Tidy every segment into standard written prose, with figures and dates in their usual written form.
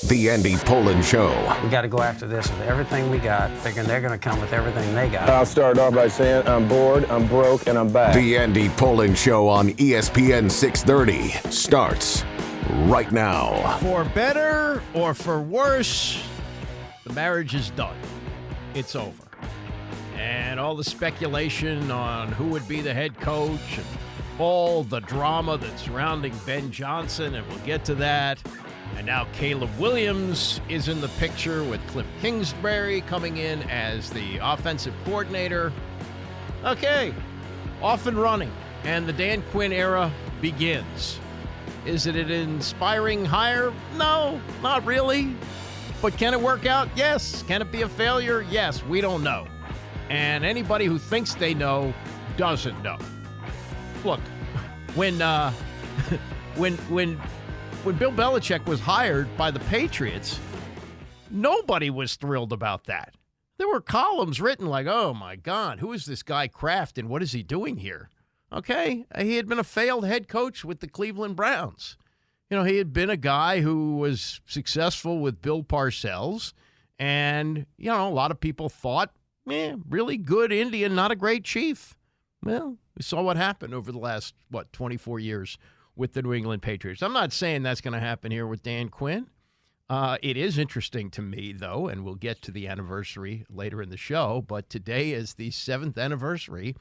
The Andy Poland Show. We got to go after this with everything we got, figuring they're going to come with everything they got. I'll start off by saying I'm bored, I'm broke, and I'm back. The Andy Poland Show on ESPN 630 starts right now. For better or for worse, the marriage is done. It's over. And all the speculation on who would be the head coach and all the drama that's surrounding Ben Johnson, and we'll get to that. And now Caleb Williams is in the picture with Kliff Kingsbury coming in as the offensive coordinator. Okay, off and running, and the Dan Quinn era begins. Is it an inspiring hire? No, not really. But can it work out? Yes. Can it be a failure? Yes. We don't know. And anybody who thinks they know doesn't know. Look, when Bill Belichick was hired by the Patriots, nobody was thrilled about that. There were columns written like, oh, my God, who is this guy Kraft and what is he doing here? Okay, he had been a failed head coach with the Cleveland Browns. You know, he had been a guy who was successful with Bill Parcells, and, you know, a lot of people thought, really good Indian, not a great chief. Well, we saw what happened over the last, 24 years with the New England Patriots. I'm not saying that's going to happen here with Dan Quinn. It is interesting to me, though, and we'll get to the anniversary later in the show, but today is the 7th anniversary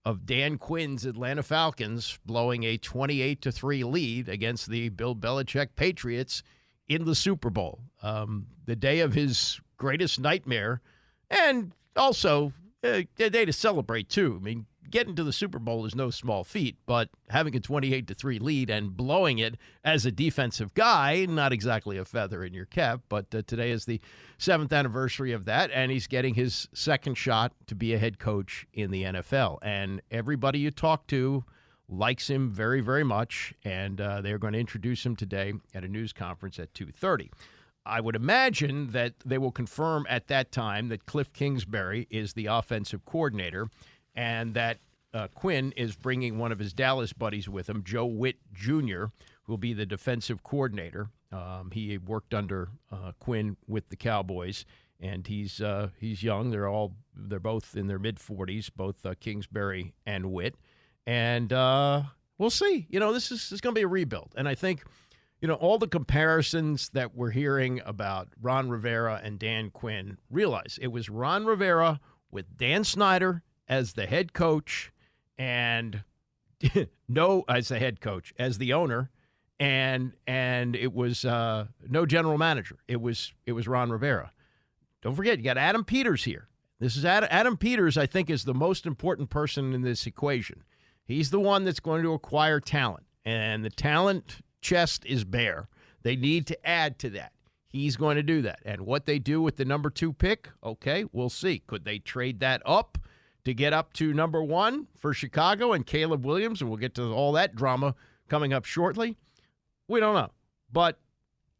of Dan Quinn's Atlanta Falcons blowing a 28-3 lead against the Bill Belichick Patriots in the Super Bowl. The day of his greatest nightmare, and also a day to celebrate, too. I mean, getting to the Super Bowl is no small feat, but having a 28-3 lead and blowing it as a defensive guy, not exactly a feather in your cap, but today is the 7th anniversary of that, and he's getting his second shot to be a head coach in the NFL. And everybody you talk to likes him very, very much, and they're going to introduce him today at a news conference at 2:30. I would imagine that they will confirm at that time that Kliff Kingsbury is the offensive coordinator, and that Quinn is bringing one of his Dallas buddies with him, Joe Witt Jr., who will be the defensive coordinator. He worked under Quinn with the Cowboys, and he's young. They're both in their mid-40s, both Kingsbury and Witt, and we'll see. You know, this is going to be a rebuild, and I think, you know, all the comparisons that we're hearing about Ron Rivera and Dan Quinn, realize it was Ron Rivera with Dan Snyder as the head coach, and as the head coach, as the owner, and it was no general manager. It was Ron Rivera. Don't forget, you got Adam Peters here. This is Adam Peters, I think, is the most important person in this equation. He's the one that's going to acquire talent, and the talent chest is bare. They need to add to that. He's going to do that. And what they do with the number 2 pick, okay, we'll see. Could they trade that up to get up to number 1 for Chicago and Caleb Williams? And we'll get to all that drama coming up shortly. We don't know. But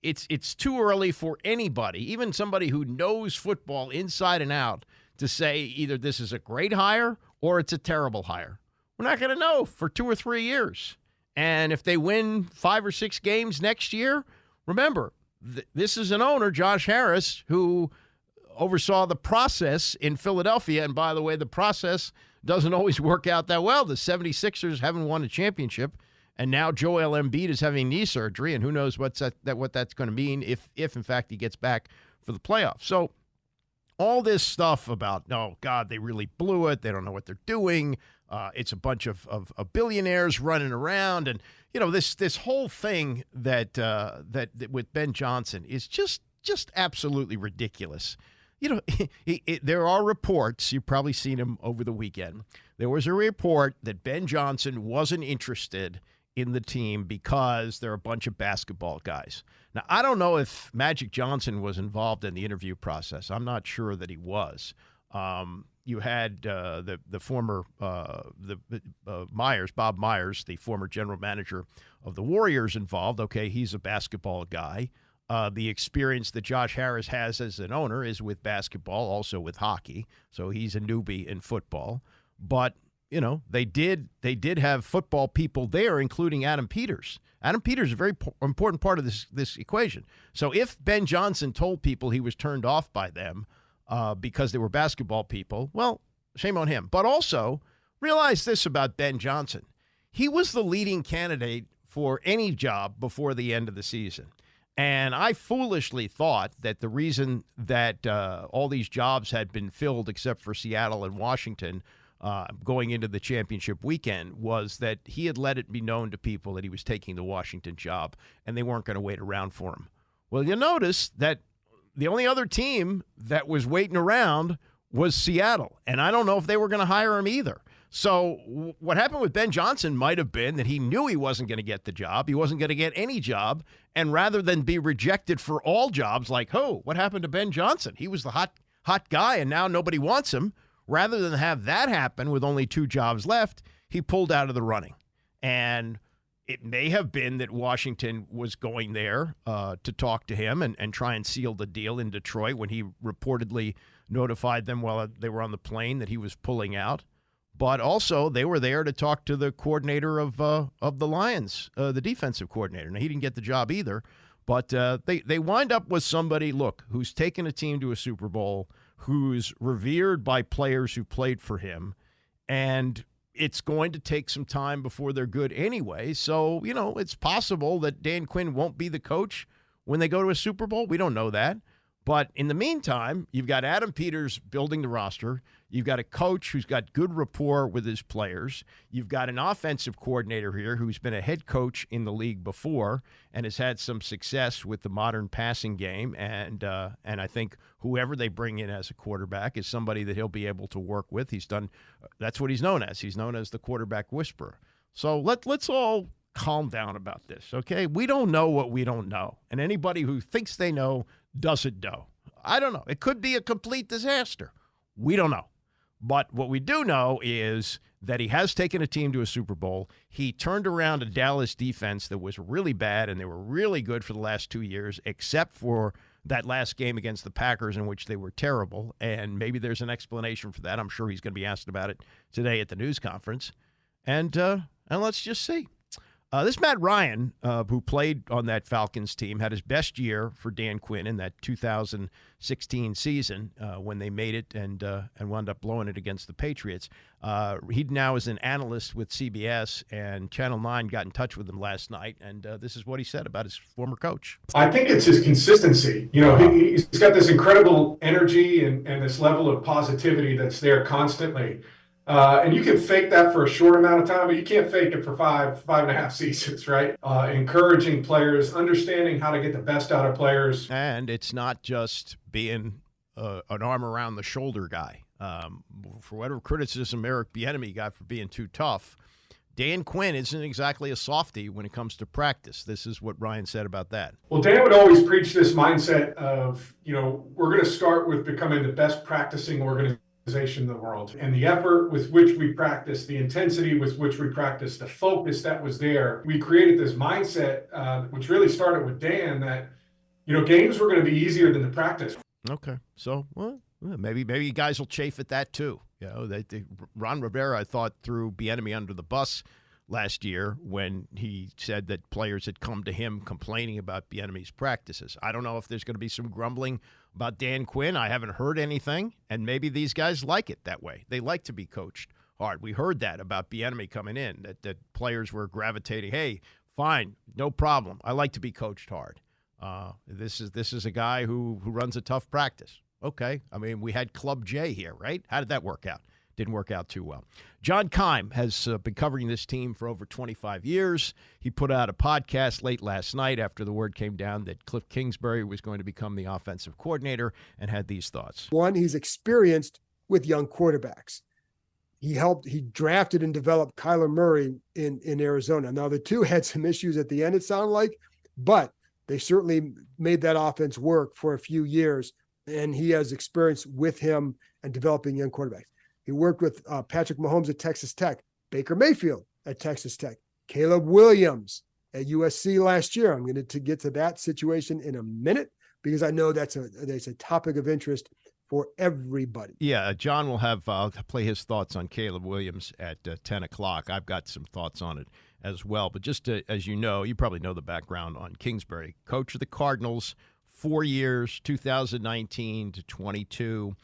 it's too early for anybody, even somebody who knows football inside and out, to say either this is a great hire or it's a terrible hire. We're not going to know for 2 or 3 years. And if they win 5 or 6 games next year, remember, this is an owner, Josh Harris, who oversaw the process in Philadelphia. And by the way, the process doesn't always work out that well. The 76ers haven't won a championship, and now Joel Embiid is having knee surgery, and who knows what that's going to mean if in fact he gets back for the playoffs. So all this stuff about, oh, God, they really blew it. They don't know what they're doing. It's a bunch of billionaires running around. And, you know, this whole thing that with Ben Johnson is just absolutely ridiculous. You know, there are reports, you've probably seen them over the weekend. There was a report that Ben Johnson wasn't interested in the team because they're a bunch of basketball guys. Now, I don't know if Magic Johnson was involved in the interview process. I'm not sure that he was. You had the former Myers, Bob Myers, the former general manager of the Warriors, involved. Okay, he's a basketball guy. The experience that Josh Harris has as an owner is with basketball, also with hockey. So he's a newbie in football. But they did have football people there, including Adam Peters. Adam Peters is a very important part of this equation. So if Ben Johnson told people he was turned off by them because they were basketball people, well, shame on him. But also realize this about Ben Johnson. He was the leading candidate for any job before the end of the season. And I foolishly thought that the reason that all these jobs had been filled except for Seattle and Washington going into the championship weekend was that he had let it be known to people that he was taking the Washington job and they weren't going to wait around for him. Well, you'll notice that the only other team that was waiting around was Seattle, and I don't know if they were going to hire him either. So what happened with Ben Johnson might have been that he knew he wasn't going to get the job. He wasn't going to get any job, and rather than be rejected for all jobs like, oh, what happened to Ben Johnson? He was the hot guy, and now nobody wants him. Rather than have that happen with only 2 jobs left, he pulled out of the running. And it may have been that Washington was going there to talk to him and try and seal the deal in Detroit when he reportedly notified them while they were on the plane that he was pulling out. But also they were there to talk to the coordinator of the Lions, the defensive coordinator. Now, he didn't get the job either, but they wind up with somebody, look, who's taken a team to a Super Bowl, who's revered by players who played for him, and it's going to take some time before they're good anyway. So, it's possible that Dan Quinn won't be the coach when they go to a Super Bowl. We don't know that. But in the meantime, you've got Adam Peters building the roster. You've got a coach who's got good rapport with his players. You've got an offensive coordinator here who's been a head coach in the league before and has had some success with the modern passing game. And I think whoever they bring in as a quarterback is somebody that he'll be able to work with. That's what he's known as. He's known as the quarterback whisperer. So let's all calm down about this, okay? We don't know what we don't know. And anybody who thinks they know doesn't know. I don't know. It could be a complete disaster. We don't know. But what we do know is that he has taken a team to a Super Bowl. He turned around a Dallas defense that was really bad, and they were really good for the last 2 years, except for that last game against the Packers in which they were terrible. And maybe there's an explanation for that. I'm sure he's going to be asked about it today at the news conference. And let's just see. This Matt Ryan, who played on that Falcons team, had his best year for Dan Quinn in that 2016 season when they made it and wound up blowing it against the Patriots. He now is an analyst with CBS, and Channel 9 got in touch with him last night, and this is what he said about his former coach. I think it's his consistency. He's got this incredible energy and this level of positivity that's there constantly. And you can fake that for a short amount of time, but you can't fake it for five and a half seasons, right? Encouraging players, understanding how to get the best out of players. And it's not just being an arm around the shoulder guy. For whatever criticism Eric Bieniemy got for being too tough, Dan Quinn isn't exactly a softie when it comes to practice. This is what Ryan said about that. Well, Dan would always preach this mindset of, we're going to start with becoming the best practicing organization in the world, and the effort with which we practice, the intensity with which we practice, the focus that was there. We created this mindset, which really started with Dan, that games were going to be easier than the practice. Okay, so maybe guys will chafe at that too. Ron Rivera, I thought, threw Bieniemy under the bus last year when he said that players had come to him complaining about Bieniemy's practices. I don't know if there's going to be some grumbling about Dan Quinn. I haven't heard anything, and maybe these guys like it that way. They like to be coached hard. We heard that about Bieniemy coming in, that players were gravitating, hey, fine, no problem. I like to be coached hard. This is a guy who runs a tough practice. Okay, I mean, we had Club J here, right? How did that work out? Didn't work out too well. John Keim has been covering this team for over 25 years. He put out a podcast late last night after the word came down that Kliff Kingsbury was going to become the offensive coordinator, and had these thoughts. One, he's experienced with young quarterbacks. He drafted and developed Kyler Murray in Arizona. Now, the two had some issues at the end, it sounded like, but they certainly made that offense work for a few years, and he has experience with him and developing young quarterbacks. He worked with Patrick Mahomes at Texas Tech, Baker Mayfield at Texas Tech, Caleb Williams at USC last year. I'm going to get to that situation in a minute because I know that's a topic of interest for everybody. Yeah, John will have play his thoughts on Caleb Williams at 10 o'clock. I've got some thoughts on it as well. But just as you know, you probably know the background on Kingsbury. Coach of the Cardinals, 4 years, 2019 to 22,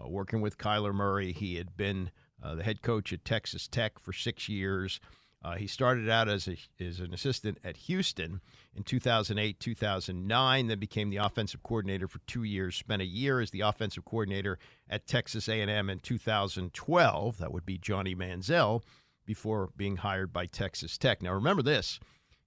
working with Kyler Murray. He had been the head coach at Texas Tech for 6 years. He started out as an assistant at Houston in 2008, 2009, then became the offensive coordinator for 2 years, spent a year as the offensive coordinator at Texas A&M in 2012. That would be Johnny Manziel, before being hired by Texas Tech. Now, remember this.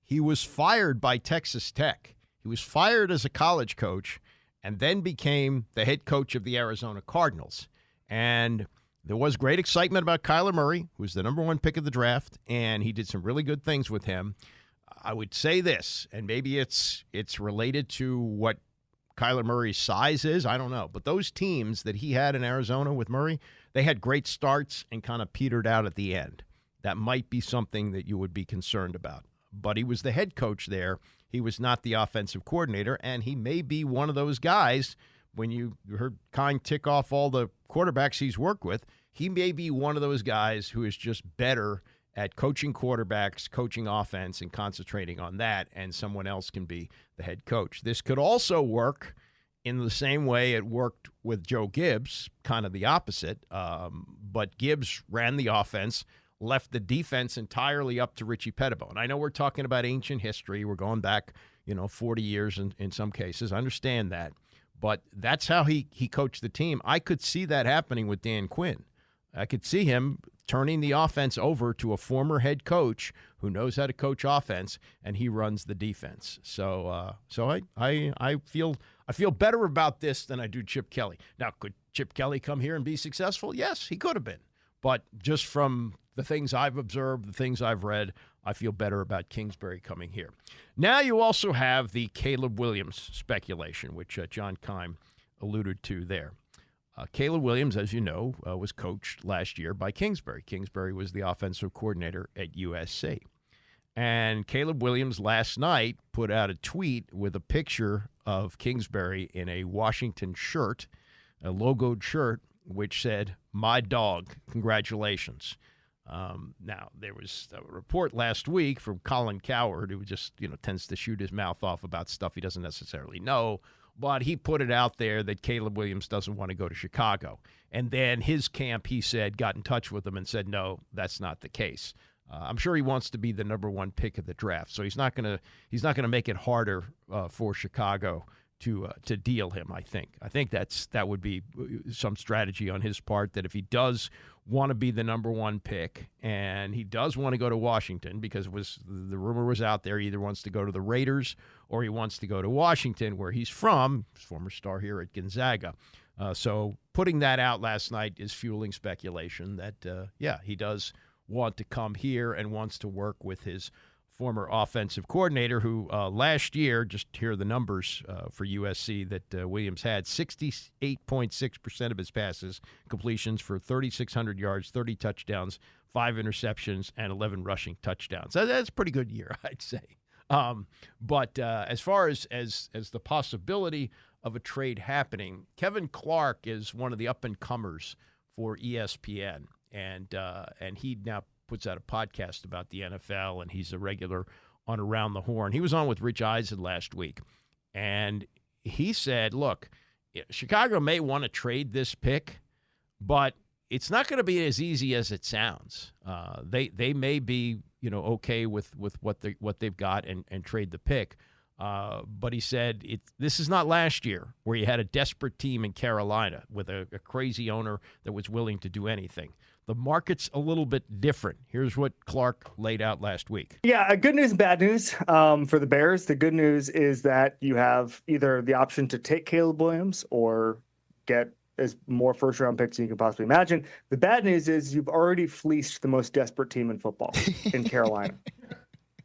He was fired by Texas Tech. He was fired as a college coach and then became the head coach of the Arizona Cardinals. And there was great excitement about Kyler Murray, who was the number one pick of the draft, and he did some really good things with him. I would say this, and maybe it's related to what Kyler Murray's size is. I don't know. But those teams that he had in Arizona with Murray, they had great starts and kind of petered out at the end. That might be something that you would be concerned about. But he was the head coach there. He was not the offensive coordinator, and he may be one of those guys. When you heard Keim tick off all the quarterbacks he's worked with, he may be one of those guys who is just better at coaching quarterbacks, coaching offense, and concentrating on that, and someone else can be the head coach. This could also work in the same way it worked with Joe Gibbs, kind of the opposite. But Gibbs ran the offense, left the defense entirely up to Richie Pettibone. And I know we're talking about ancient history. We're going back, 40 years in some cases. I understand that. But that's how he coached the team. I could see that happening with Dan Quinn. I could see him turning the offense over to a former head coach who knows how to coach offense, and he runs the defense. So I feel better about this than I do Chip Kelly. Now, could Chip Kelly come here and be successful? Yes, he could have been. But just from the things I've observed, the things I've read, I feel better about Kingsbury coming here. Now you also have the Caleb Williams speculation, which John Keim alluded to there. Caleb Williams, as you know, was coached last year by Kingsbury. Kingsbury was the offensive coordinator at USC. And Caleb Williams last night put out a tweet with a picture of Kingsbury in a Washington shirt, a logoed shirt, which said, "My dog, congratulations." Now, there was a report last week from Colin Cowherd, who just, tends to shoot his mouth off about stuff he doesn't necessarily know. But he put it out there that Caleb Williams doesn't want to go to Chicago. And then his camp, he said, got in touch with him and said, no, that's not the case. I'm sure he wants to be the number one pick of the draft. So he's not going to make it harder for Chicago to deal him, I think. I think that would be some strategy on his part, that if he does want to be the number one pick and he does want to go to Washington, because the rumor was out there, he either wants to go to the Raiders or he wants to go to Washington, where he's from, former star here at Gonzaga. So putting that out last night is fueling speculation that, he does want to come here and wants to work with his former offensive coordinator, who last year, just hear the numbers for USC that Williams had, 68.6% of his passes, completions for 3,600 yards, 30 touchdowns, 5 interceptions, and 11 rushing touchdowns. That's a pretty good year, I'd say. But as far as the possibility of a trade happening, Kevin Clark is one of the up-and-comers for ESPN, and he now puts out a podcast about the NFL, and he's a regular on Around the Horn. He was on with Rich Eisen last week, and he said, look, Chicago may want to trade this pick, but it's not going to be as easy as it sounds. They may be okay with what they've got and trade the pick. But he said this is not last year, where you had a desperate team in Carolina with a crazy owner that was willing to do anything. The market's a little bit different. Here's what Clark laid out last week. Yeah, good news and bad news for the Bears. The good news is that you have either the option to take Caleb Williams or get as more first-round picks than you can possibly imagine. The bad news is you've already fleeced the most desperate team in football in Carolina.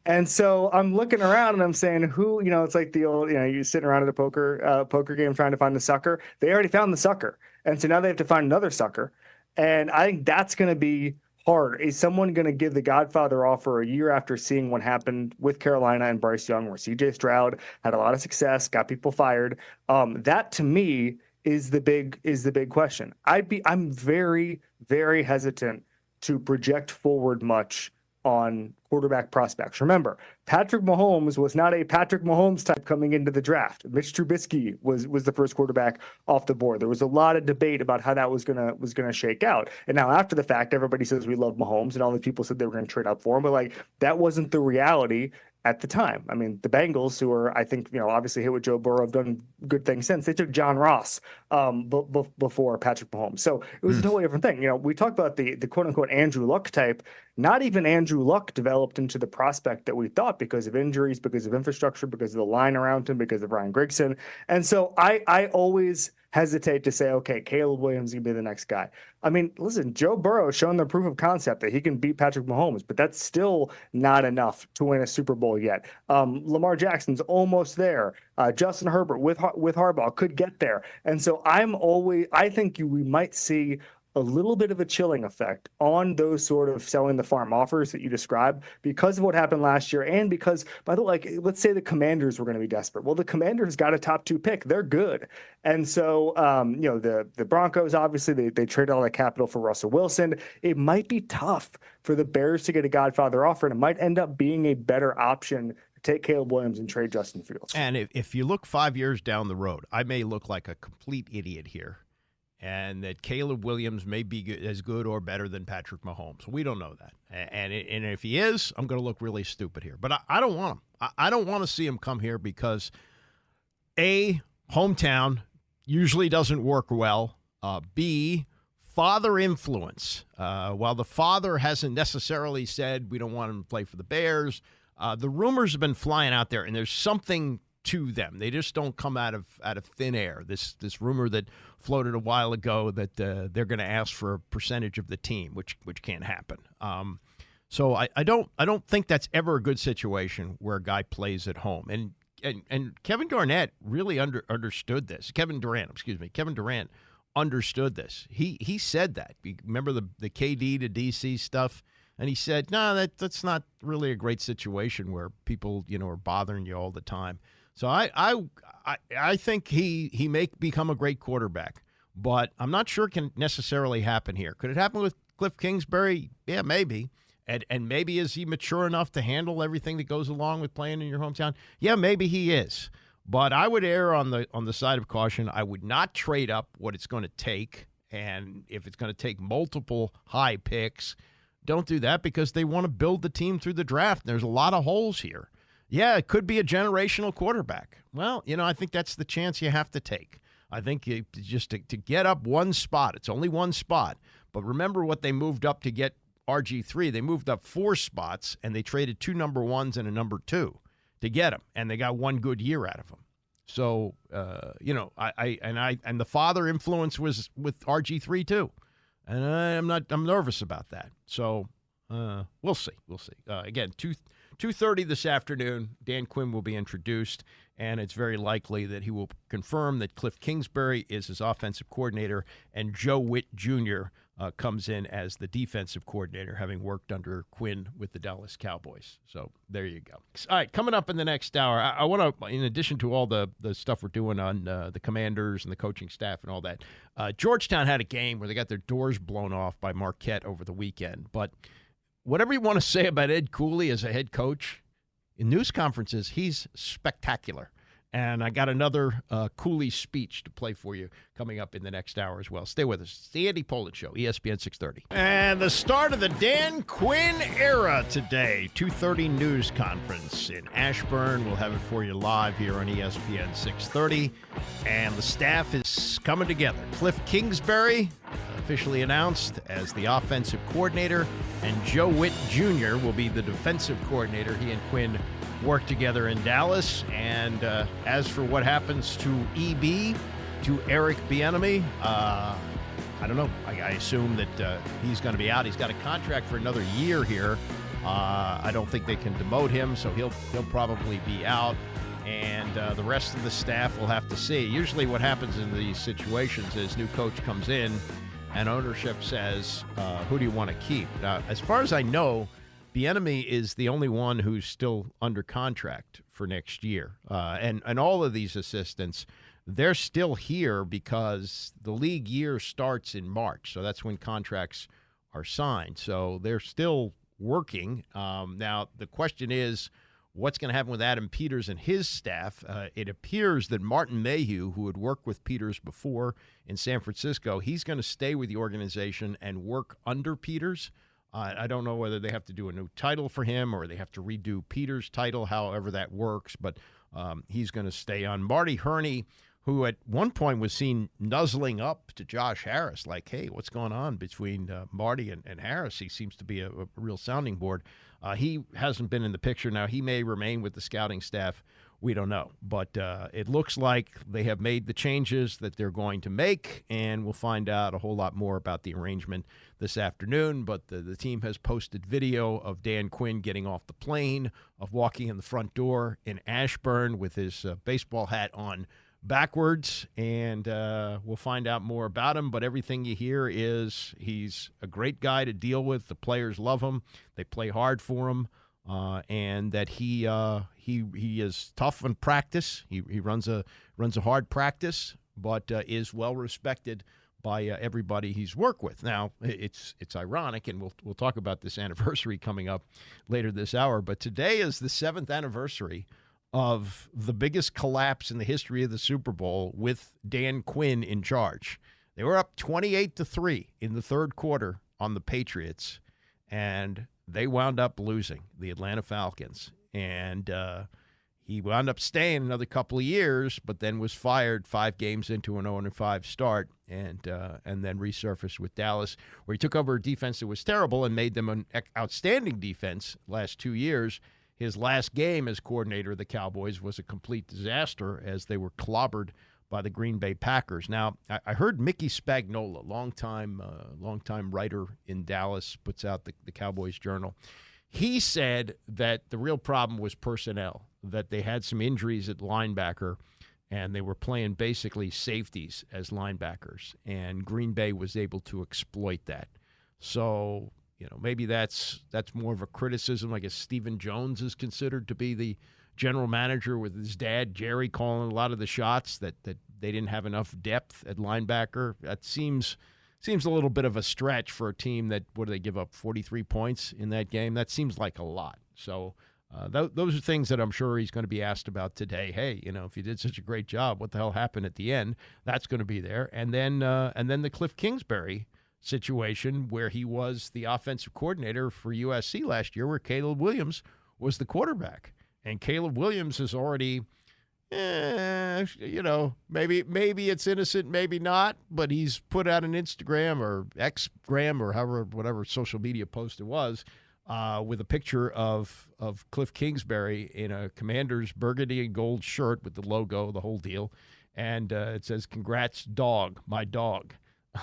And so I'm looking around and I'm saying, who, it's like the old, you sitting around at a poker game trying to find the sucker. They already found the sucker. And so now they have to find another sucker. And I think that's going to be hard. Is someone going to give the Godfather offer a year after seeing what happened with Carolina and Bryce Young, where CJ Stroud had a lot of success, got people fired? That to me is the big question. I'm very, very hesitant to project forward much on quarterback prospects. Remember, Patrick Mahomes was not a Patrick Mahomes type coming into the draft. Mitch Trubisky was the first quarterback off the board. There was a lot of debate about how that was gonna shake out. And now after the fact, everybody says we love Mahomes, and all the people said they were going to trade up for him, but like that wasn't the reality at the time. I mean, the Bengals, who are, I think, obviously hit with Joe Burrow, have done good things since. They took John Ross before Patrick Mahomes. So it was a totally different thing. We talked about the quote-unquote Andrew Luck type. Not even Andrew Luck developed into the prospect that we thought because of injuries, because of infrastructure, because of the line around him, because of Ryan Grigson. And so I always hesitate to say, okay, Caleb Williams is going to be the next guy. I mean, listen, Joe Burrow has shown the proof of concept that he can beat Patrick Mahomes, but that's still not enough to win a Super Bowl yet. Lamar Jackson's almost there. Justin Herbert with Harbaugh could get there. And so I think we might see a little bit of a chilling effect on those sort of selling the farm offers that you described because of what happened last year. And because, by the way, let's say the Commanders were going to be desperate. Well, the Commanders got a top 2 pick. They're good. And so, the Broncos, obviously they traded all that capital for Russell Wilson. It might be tough for the Bears to get a Godfather offer, and it might end up being a better option to take Caleb Williams and trade Justin Fields. And if you look 5 years down the road, I may look like a complete idiot here, and that Caleb Williams may be as good or better than Patrick Mahomes. We don't know that. And if he is, I'm going to look really stupid here. But I don't want him. I don't want to see him come here because, A, hometown usually doesn't work well. B, father influence. While the father hasn't necessarily said we don't want him to play for the Bears, the rumors have been flying out there, and there's something to them. They just don't come out of thin air. This rumor that floated a while ago that they're going to ask for a percentage of the team, which can't happen. So I don't think that's ever a good situation where a guy plays at home. And Kevin Garnett really understood this. Kevin Durant understood this. He said that. Remember the KD to DC stuff? And he said, no, that's not really a great situation where people, are bothering you all the time. So I think he may become a great quarterback, but I'm not sure it can necessarily happen here. Could it happen with Kliff Kingsbury? Yeah, maybe. And maybe is he mature enough to handle everything that goes along with playing in your hometown? Yeah, maybe he is. But I would err on the side of caution. I would not trade up what it's going to take. And if it's going to take multiple high picks, don't do that because they want to build the team through the draft. There's a lot of holes here. Yeah, it could be a generational quarterback. Well, I think that's the chance you have to take. I think just to get up one spot, it's only one spot. But remember what they moved up to get RG3. They moved up 4 spots, and they traded 2 number 1s and a number 2 to get him, and they got 1 good year out of him. So, and the father influence was with RG3 too. And I'm nervous about that. So we'll see. Again, 2:30 this afternoon, Dan Quinn will be introduced, and it's very likely that he will confirm that Kliff Kingsbury is his offensive coordinator, and Joe Witt Jr. Comes in as the defensive coordinator, having worked under Quinn with the Dallas Cowboys. So there you go. All right, coming up in the next hour, I want to, in addition to all the stuff we're doing on the Commanders and the coaching staff and all that, Georgetown had a game where they got their doors blown off by Marquette over the weekend. But whatever you want to say about Ed Cooley as a head coach, in news conferences, he's spectacular. And I got another Cooley speech to play for you coming up in the next hour as well. Stay with us. It's the Andy Pollin Show, ESPN 630. And the start of the Dan Quinn era today, 2:30 news conference in Ashburn. We'll have it for you live here on ESPN 630. And the staff is coming together. Kliff Kingsbury officially announced as the offensive coordinator, and Joe Witt Jr. will be the defensive coordinator. He and Quinn work together in Dallas. And as for what happens to EB, to Eric Bieniemy, I don't know. I assume that he's going to be out. He's got a contract for another year here. I don't think they can demote him, so he'll probably be out. And the rest of the staff will have to see. Usually what happens in these situations is new coach comes in and ownership says, who do you want to keep? Now, as far as I know, Bieniemy is the only one who's still under contract for next year. And all of these assistants, they're still here because the league year starts in March. So that's when contracts are signed. So they're still working. Now, the question is, what's going to happen with Adam Peters and his staff? It appears that Martin Mayhew, who had worked with Peters before in San Francisco, he's going to stay with the organization and work under Peters. I don't know whether they have to do a new title for him or they have to redo Peters' title, however that works, but he's going to stay on. Marty Herney, who at one point was seen nuzzling up to Josh Harris, like, hey, what's going on between Marty and Harris? He seems to be a real sounding board. He hasn't been in the picture. Now, he may remain with the scouting staff. We don't know. But it looks like they have made the changes that they're going to make, and we'll find out a whole lot more about the arrangement this afternoon. But the team has posted video of Dan Quinn getting off the plane, of walking in the front door in Ashburn with his baseball hat on backwards, and we'll find out more about him. But everything you hear is he's a great guy to deal with. The players love him. They play hard for him, and that he is tough in practice. He runs a hard practice, but is well respected by everybody he's worked with. Now, it's ironic, and we'll talk about this anniversary coming up later this hour. But today is the 7th anniversary of the biggest collapse in the history of the Super Bowl with Dan Quinn in charge. They were up 28-3 in the third quarter on the Patriots, and they wound up losing, the Atlanta Falcons. And he wound up staying another couple of years, but then was fired 5 games into an 0-5 start, and then resurfaced with Dallas, where he took over a defense that was terrible and made them an outstanding defense last 2 years. His last game as coordinator of the Cowboys was a complete disaster as they were clobbered by the Green Bay Packers. Now, I heard Mickey Spagnola, longtime writer in Dallas, puts out the Cowboys Journal. He said that the real problem was personnel, that they had some injuries at linebacker, and they were playing basically safeties as linebackers, and Green Bay was able to exploit that. So, maybe that's more of a criticism. I guess Stephen Jones is considered to be the general manager, with his dad, Jerry, calling a lot of the shots, that they didn't have enough depth at linebacker. That seems a little bit of a stretch for a team that, what do they give up, 43 points in that game? That seems like a lot. So those are things that I'm sure he's going to be asked about today. Hey, if you did such a great job, what the hell happened at the end? That's going to be there. And then the Kliff Kingsbury situation, where he was the offensive coordinator for USC last year, where Caleb Williams was the quarterback. And Caleb Williams is already, maybe it's innocent, maybe not, but he's put out an Instagram or Xgram or whatever social media post it was, with a picture of Kliff Kingsbury in a Commander's burgundy and gold shirt with the logo, the whole deal. And it says, "Congrats, dog, my dog."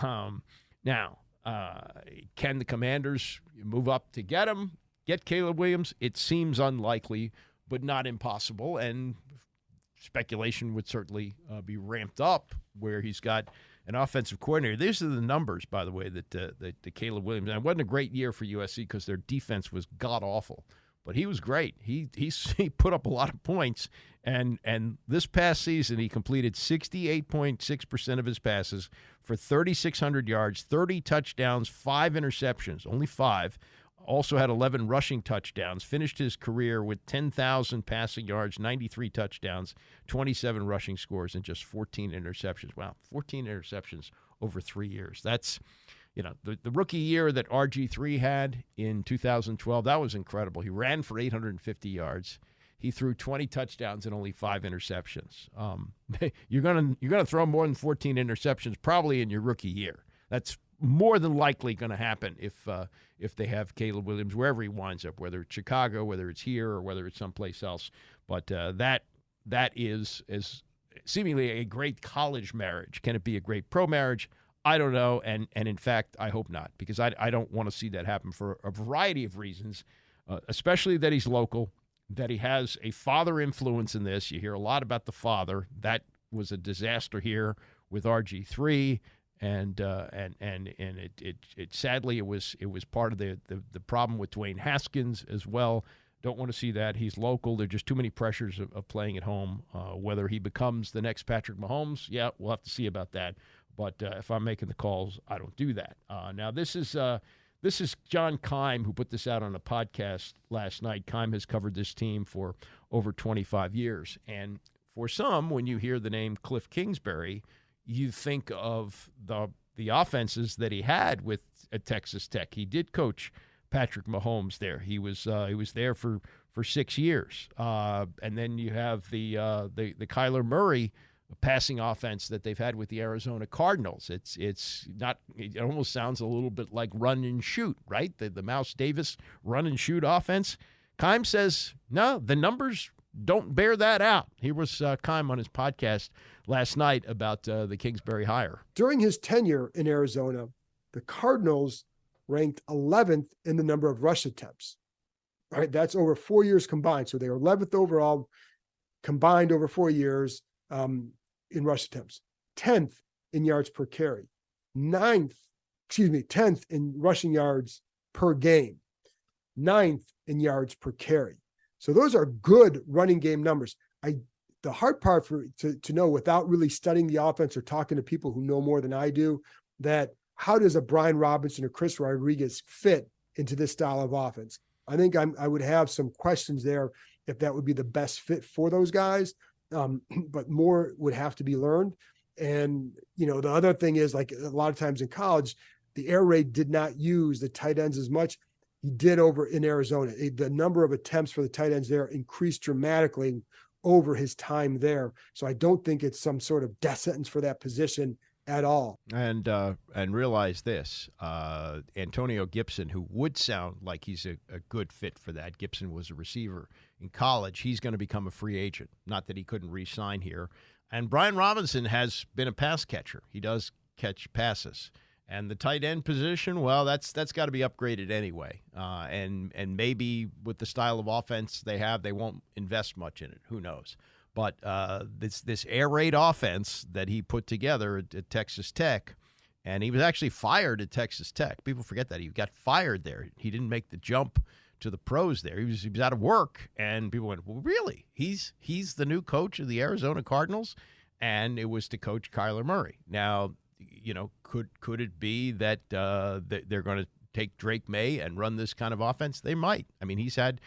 Now, can the Commanders move up to get Caleb Williams? It seems unlikely, but not impossible. And speculation would certainly be ramped up, where he's got an offensive coordinator. These are the numbers, by the way, that the Caleb Williams. And it wasn't a great year for USC because their defense was god-awful. But he was great. He put up a lot of points. And this past season, he completed 68.6% of his passes for 3,600 yards, 30 touchdowns, 5 interceptions, only 5. Also had 11 rushing touchdowns, finished his career with 10,000 passing yards, 93 touchdowns, 27 rushing scores, and just 14 interceptions. Wow, 14 interceptions over 3 years. That's, the rookie year that RG3 had in 2012, that was incredible. He ran for 850 yards. He threw 20 touchdowns and only 5 interceptions. You're gonna throw more than 14 interceptions probably in your rookie year. That's more than likely going to happen if they have Caleb Williams wherever he winds up, whether it's Chicago, whether it's here, or whether it's someplace else. But that is seemingly a great college marriage. Can it be a great pro marriage? I don't know, and in fact, I hope not, because I don't want to see that happen for a variety of reasons, especially that he's local, that he has a father influence in this. You hear a lot about the father. That was a disaster here with RG3. And it sadly it was part of the problem with Dwayne Haskins as well. Don't want to see that. He's local. There are just too many pressures of playing at home. Whether he becomes the next Patrick Mahomes, yeah, we'll have to see about that. But if I'm making the calls, I don't do that. Now, this is John Keim, who put this out on a podcast last night. Keim has covered this team for over 25 years. And for some, when you hear the name Kliff Kingsbury, you think of the offenses that he had at Texas Tech. He did coach Patrick Mahomes there. He was there for 6 years. And then you have the Kyler Murray passing offense that they've had with the Arizona Cardinals. It almost sounds a little bit like run and shoot, right? The Mouse Davis run and shoot offense. Keim says, no, the numbers don't bear that out. Here was Keim on his podcast last night about the Kingsbury hire. During his tenure in Arizona, the Cardinals ranked 11th in the number of rush attempts. All right, that's over 4 years combined. So they were 11th overall combined over 4 years in rush attempts, 10th in yards per carry, 10th in rushing yards per game, 9th in yards per carry. So those are good running game numbers. The hard part to know without really studying the offense or talking to people who know more than I do, that how does a Brian Robinson or Chris Rodriguez fit into this style of offense? I think I would have some questions there if that would be the best fit for those guys. But more would have to be learned. And, the other thing is, like a lot of times in college, the air raid did not use the tight ends as much. He did over in Arizona. The number of attempts for the tight ends there increased dramatically over his time there. So I don't think it's some sort of death sentence for that position at all. And realize this, Antonio Gibson, who would sound like he's a good fit for that. Gibson was a receiver in college. He's going to become a free agent. Not that he couldn't re-sign here. And Brian Robinson has been a pass catcher. He does catch passes. And the tight end position, well, that's got to be upgraded anyway. And maybe with the style of offense they have, they won't invest much in it. Who knows? But this air raid offense that he put together at Texas Tech, and he was actually fired at Texas Tech. People forget that. He got fired there. He didn't make the jump to the pros there. He was out of work, and people went, well, really? He's the new coach of the Arizona Cardinals? And it was to coach Kyler Murray. Now, could it be that they're going to take Drake May and run this kind of offense? They might. I mean, he's had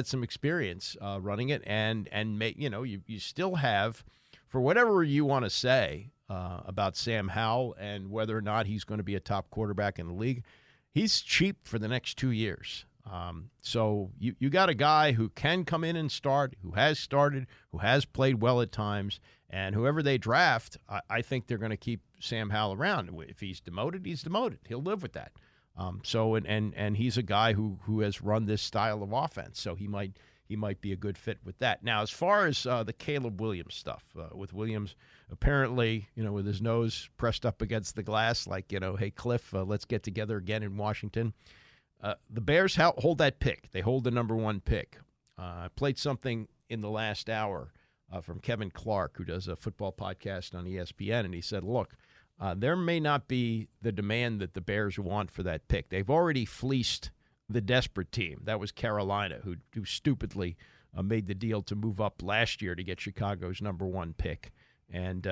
some experience running it, and you still have, for whatever you want to say about Sam Howell and whether or not he's going to be a top quarterback in the league, he's cheap for the next 2 years. So you got a guy who can come in and start, who has started, who has played well at times, and whoever they draft, I think they're going to keep Sam Howell around. If he's demoted, he's demoted. He'll live with that. And he's a guy who has run this style of offense, so he might be a good fit with that. Now, as far as the Caleb Williams stuff, with Williams apparently, with his nose pressed up against the glass, like, hey, Kliff, let's get together again in Washington. The Bears hold that pick. They hold the number 1 pick. I played something in the last hour from Kevin Clark, who does a football podcast on ESPN, and he said, look, there may not be the demand that the Bears want for that pick. They've already fleeced the desperate team. That was Carolina, who stupidly made the deal to move up last year to get Chicago's number 1 pick, and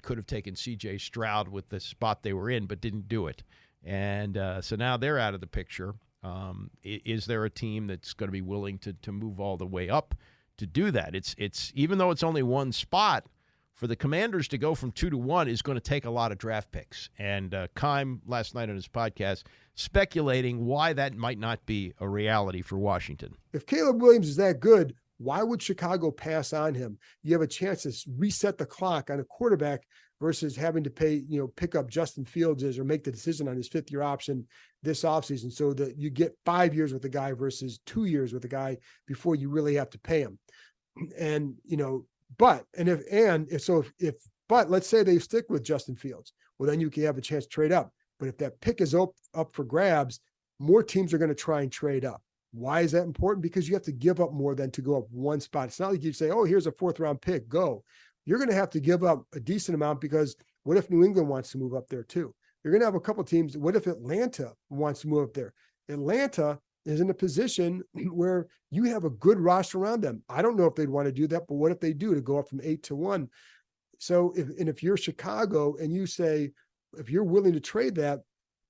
could have taken C.J. Stroud with the spot they were in, but didn't do it. And so now they're out of the picture. Is there a team that's going to be willing to move all the way up to do that? It's even though it's only 1 spot, for the Commanders to go from 2 to 1 is going to take a lot of draft picks. And Keim last night on his podcast speculating why that might not be a reality for Washington. If Caleb Williams is that good, why would Chicago pass on him? You have a chance to reset the clock on a quarterback versus having to pick up Justin Fields or make the decision on his 5th-year option this offseason, so that you get 5 years with the guy versus 2 years with the guy before you really have to pay him. And, but let's say they stick with Justin Fields, well, then you can have a chance to trade up. But if that pick is up for grabs, more teams are going to try and trade up. Why is that important? Because you have to give up more than to go up 1 spot. It's not like you say, oh, here's a 4th-round pick, go. You're going to have to give up a decent amount, because what if New England wants to move up there too? You're going to have a couple teams. What if Atlanta wants to move up there? Atlanta is in a position where you have a good roster around them. I don't know if they'd want to do that, but what if they do, to go up from 8 to 1? So if you're Chicago and you say, if you're willing to trade that,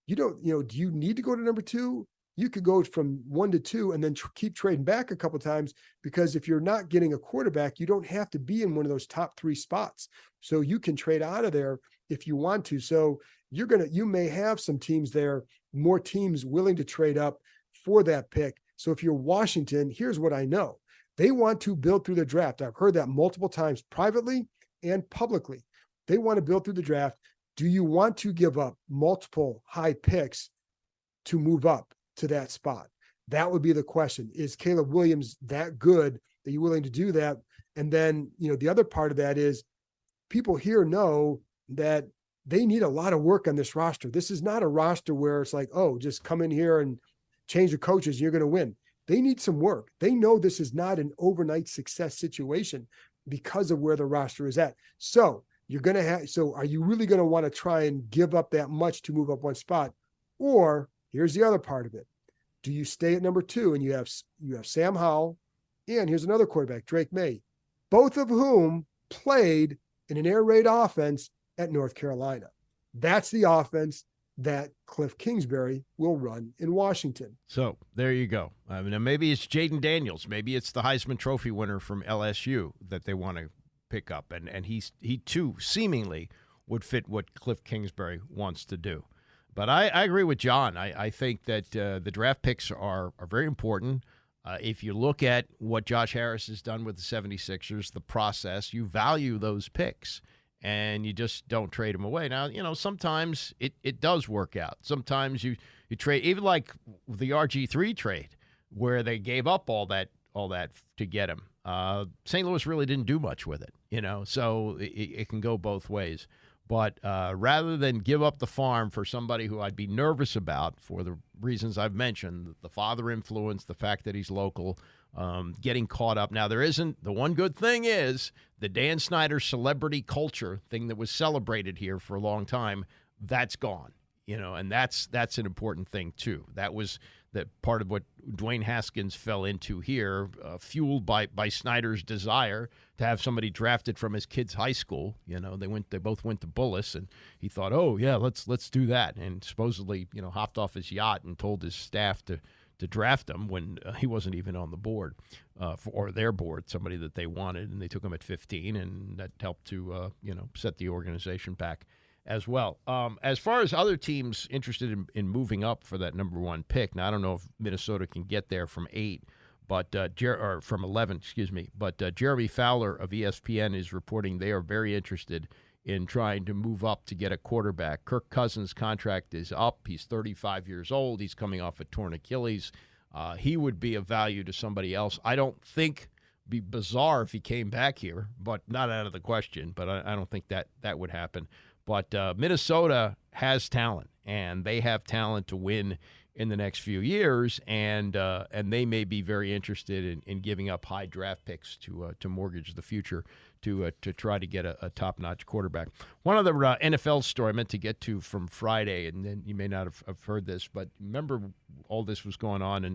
you don't, do you need to go to number 2? You could go from 1 to 2 and then keep trading back a couple of times, because if you're not getting a quarterback, you don't have to be in one of those top 3 spots. So you can trade out of there if you want to. So you may have some teams there, more teams willing to trade up for that pick. So if you're Washington, here's what I know. They want to build through the draft. I've heard that multiple times privately and publicly. They want to build through the draft. Do you want to give up multiple high picks to move up to that spot? That would be the question. Is Caleb Williams that good that you're willing to do that? And then, the other part of that is people here know that they need a lot of work on this roster. This is not a roster where it's like, oh, just come in here and change the coaches, you're going to win. They need some work. They know this is not an overnight success situation because of where the roster is at. So are you really going to want to try and give up that much to move up one spot? Or here's the other part of it. Do you stay at number 2 and you have Sam Howell, and here's another quarterback, Drake May, both of whom played in an air raid offense at North Carolina? That's the offense that Kliff Kingsbury will run in Washington. So there you go. I mean, maybe it's Jaden Daniels. Maybe it's the Heisman Trophy winner from LSU that they want to pick up. And he too seemingly would fit what Kliff Kingsbury wants to do. But I agree with John. I think that the draft picks are very important. If you look at what Josh Harris has done with the 76ers, the process, you value those picks. And you just don't trade them away. Now, sometimes it does work out. Sometimes you trade, even like the RG3 trade, where they gave up all that to get him. St. Louis really didn't do much with it, so it can go both ways. But rather than give up the farm for somebody who I'd be nervous about for the reasons I've mentioned, the father influence, the fact that he's local, getting caught up. Now, the one good thing is the Dan Snyder celebrity culture thing that was celebrated here for a long time, that's gone, and that's an important thing too. That was that part of what Dwayne Haskins fell into here, fueled by Snyder's desire to have somebody drafted from his kid's high school. They both went to Bullis, and he thought, oh yeah, let's do that, and supposedly hopped off his yacht and told his staff to draft him when he wasn't even on the board, or their board, somebody that they wanted, and they took him at 15, and that helped to set the organization back as well. As far as other teams interested in moving up for that number 1 pick, now I don't know if Minnesota can get there from 8, but or from 11, excuse me. But Jeremy Fowler of ESPN is reporting they are very interested in trying to move up to get a quarterback. Kirk Cousins' contract is up. He's 35 years old. He's coming off a torn Achilles. He would be of value to somebody else. I don't think it'd be bizarre if he came back here, but not out of the question. But I don't think that would happen. But Minnesota has talent, and they have talent to win in the next few years, and they may be very interested in giving up high draft picks to mortgage the future to try to get a top-notch quarterback. One other NFL story I meant to get to from Friday, and then you may not have heard this, but remember all this was going on,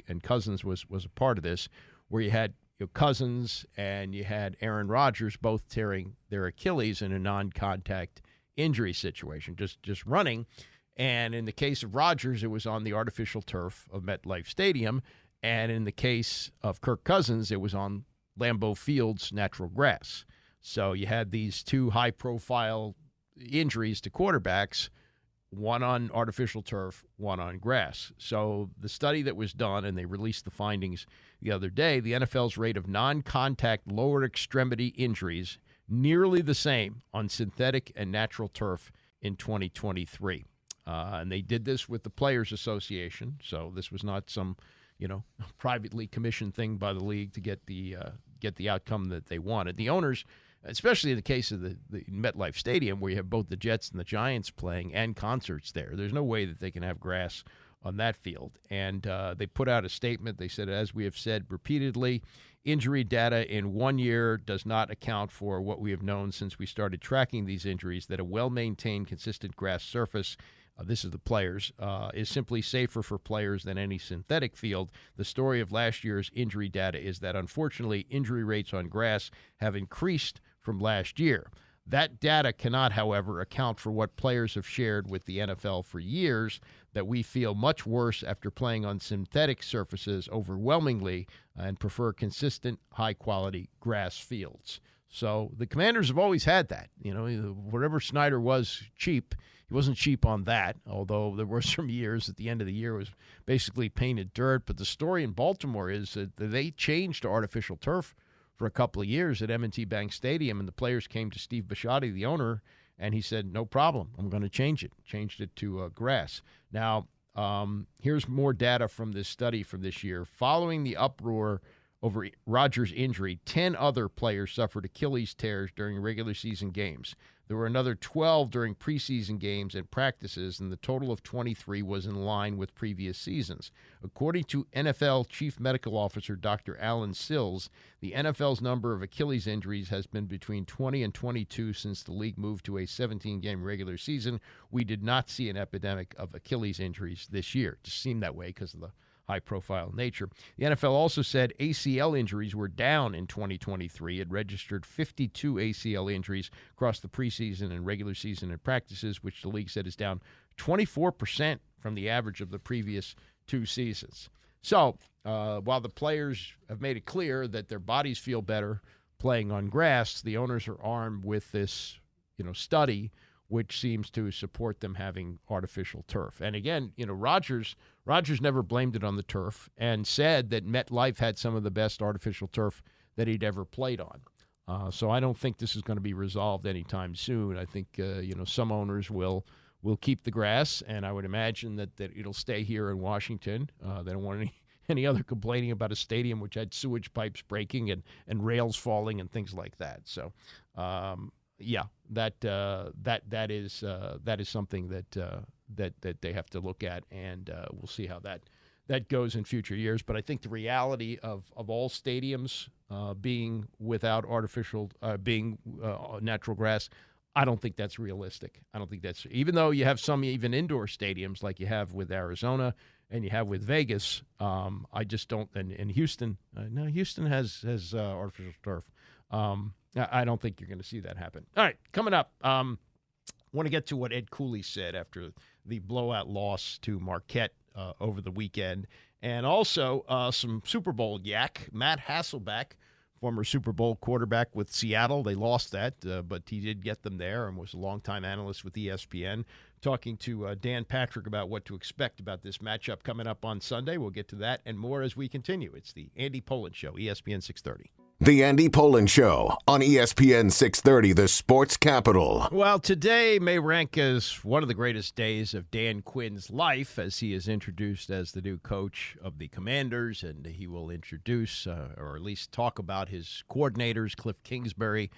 and Cousins was a part of this, where you had Cousins and you had Aaron Rodgers both tearing their Achilles in a non-contact injury situation, just running. And in the case of Rodgers, it was on the artificial turf of MetLife Stadium. And in the case of Kirk Cousins, it was on Lambeau Field's natural grass. So you had these two high-profile injuries to quarterbacks, one on artificial turf, one on grass. So the study that was done, and they released the findings the other day, the NFL's rate of non-contact lower extremity injuries nearly the same on synthetic and natural turf in 2023. And they did this with the Players Association. So this was not some, privately commissioned thing by the league to get the outcome that they wanted. The owners, especially in the case of the MetLife Stadium, where you have both the Jets and the Giants playing and concerts there, there's no way that they can have grass on that field. And they put out a statement. They said, as we have said repeatedly, injury data in 1 year does not account for what we have known since we started tracking these injuries, that a well-maintained, consistent grass surface this is the players, is simply safer for players than any synthetic field. The story of last year's injury data is that, unfortunately, injury rates on grass have increased from last year. That data cannot, however, account for what players have shared with the NFL for years, that we feel much worse after playing on synthetic surfaces overwhelmingly and prefer consistent, high-quality grass fields. So the Commanders have always had that. You know, whatever Snyder was cheap, he wasn't cheap on that, although there were some years at the end of the year it was basically painted dirt. But the story in Baltimore is that they changed to artificial turf for a couple of years at M&T Bank Stadium, and the players came to Steve Bisciotti, the owner, and he said, no problem, I'm going to change it. Changed it to grass. Now, here's more data from this study from this year. Following the uproar over Rodgers' injury, 10 other players suffered Achilles tears during regular season games. There were another 12 during preseason games and practices, and the total of 23 was in line with previous seasons. According to NFL Chief Medical Officer Dr. Alan Sills, the NFL's number of Achilles injuries has been between 20 and 22 since the league moved to a 17-game regular season. We did not see an epidemic of Achilles injuries this year. It just seemed that way because of the high-profile nature. The NFL also said ACL injuries were down in 2023. It registered 52 ACL injuries across the preseason and regular season and practices, which the league said is down 24% from the average of the previous 2 seasons. So while the players have made it clear that their bodies feel better playing on grass, the owners are armed with this, study which seems to support them having artificial turf. And again, Rodgers never blamed it on the turf and said that MetLife had some of the best artificial turf that he'd ever played on. So I don't think this is going to be resolved anytime soon. I think, some owners will keep the grass, and I would imagine that it'll stay here in Washington. They don't want any other complaining about a stadium which had sewage pipes breaking and rails falling and things like that. So, that is something that they have to look at, and we'll see how that goes in future years. But I think the reality of all stadiums being without natural grass, I don't think that's realistic. I don't think that's, even though you have some even indoor stadiums like you have with Arizona and you have with Vegas. I just don't. And Houston, no, Houston has artificial turf. I don't think you're going to see that happen. All right, coming up, want to get to what Ed Cooley said after the blowout loss to Marquette over the weekend, and also some Super Bowl yak. Matt Hasselbeck, former Super Bowl quarterback with Seattle. They lost that, but he did get them there and was a longtime analyst with ESPN, talking to Dan Patrick about what to expect about this matchup coming up on Sunday. We'll get to that and more as we continue. It's the Andy Pollin Show, ESPN 630. The Andy Pollin Show on ESPN 630, the sports capital. Well, today may rank as one of the greatest days of Dan Quinn's life, as he is introduced as the new coach of the Commanders, and he will introduce or at least talk about his coordinators, Kliff Kingsbury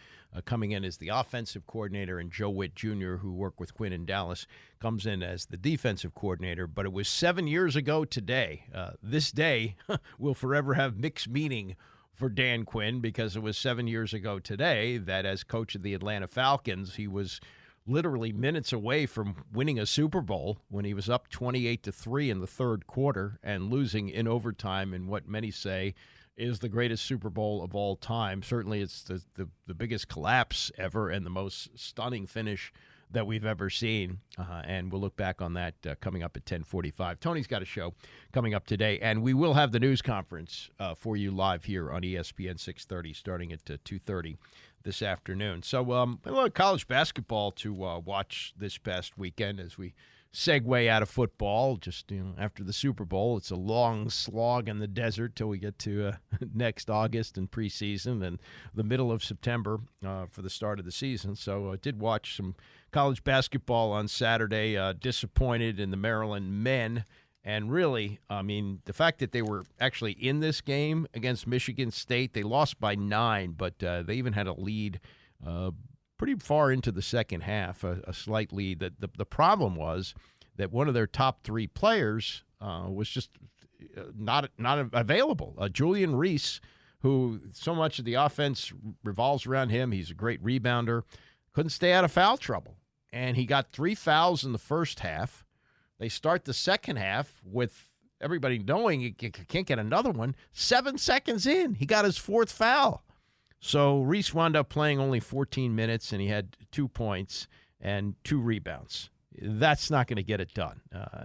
coming in as the offensive coordinator, and Joe Witt Jr., who worked with Quinn in Dallas, comes in as the defensive coordinator. But it was 7 years ago today. This day will forever have mixed meaning for Dan Quinn, because it was 7 years ago today that, as coach of the Atlanta Falcons, he was literally minutes away from winning a Super Bowl when he was up 28-3 in the third quarter and losing in overtime in what many say is the greatest Super Bowl of all time. Certainly it's the biggest collapse ever and the most stunning finish that we've ever seen, and we'll look back on that coming up at 10:45. Tony's got a show coming up today, and we will have the news conference for you live here on ESPN 630 starting at 2:30 this afternoon. So a lot of college basketball to watch this past weekend as we segue out of football. Just after the Super Bowl, it's a long slog in the desert till we get to next August and preseason and the middle of September for the start of the season. So I did watch some college basketball on Saturday. Disappointed in the Maryland men. And really, I mean, the fact that they were actually in this game against Michigan State, they lost by 9, but they even had a lead pretty far into the second half, a slight lead. The problem was that one of their top 3 players was just not available. Julian Reese, who so much of the offense revolves around him. He's a great rebounder. Couldn't stay out of foul trouble. And he got 3 fouls in the first half, They start the second half with everybody knowing he can't get another one. 7 seconds in, he got his 4th foul. So Reese wound up playing only 14 minutes, and he had 2 points and 2 rebounds. That's not going to get it done.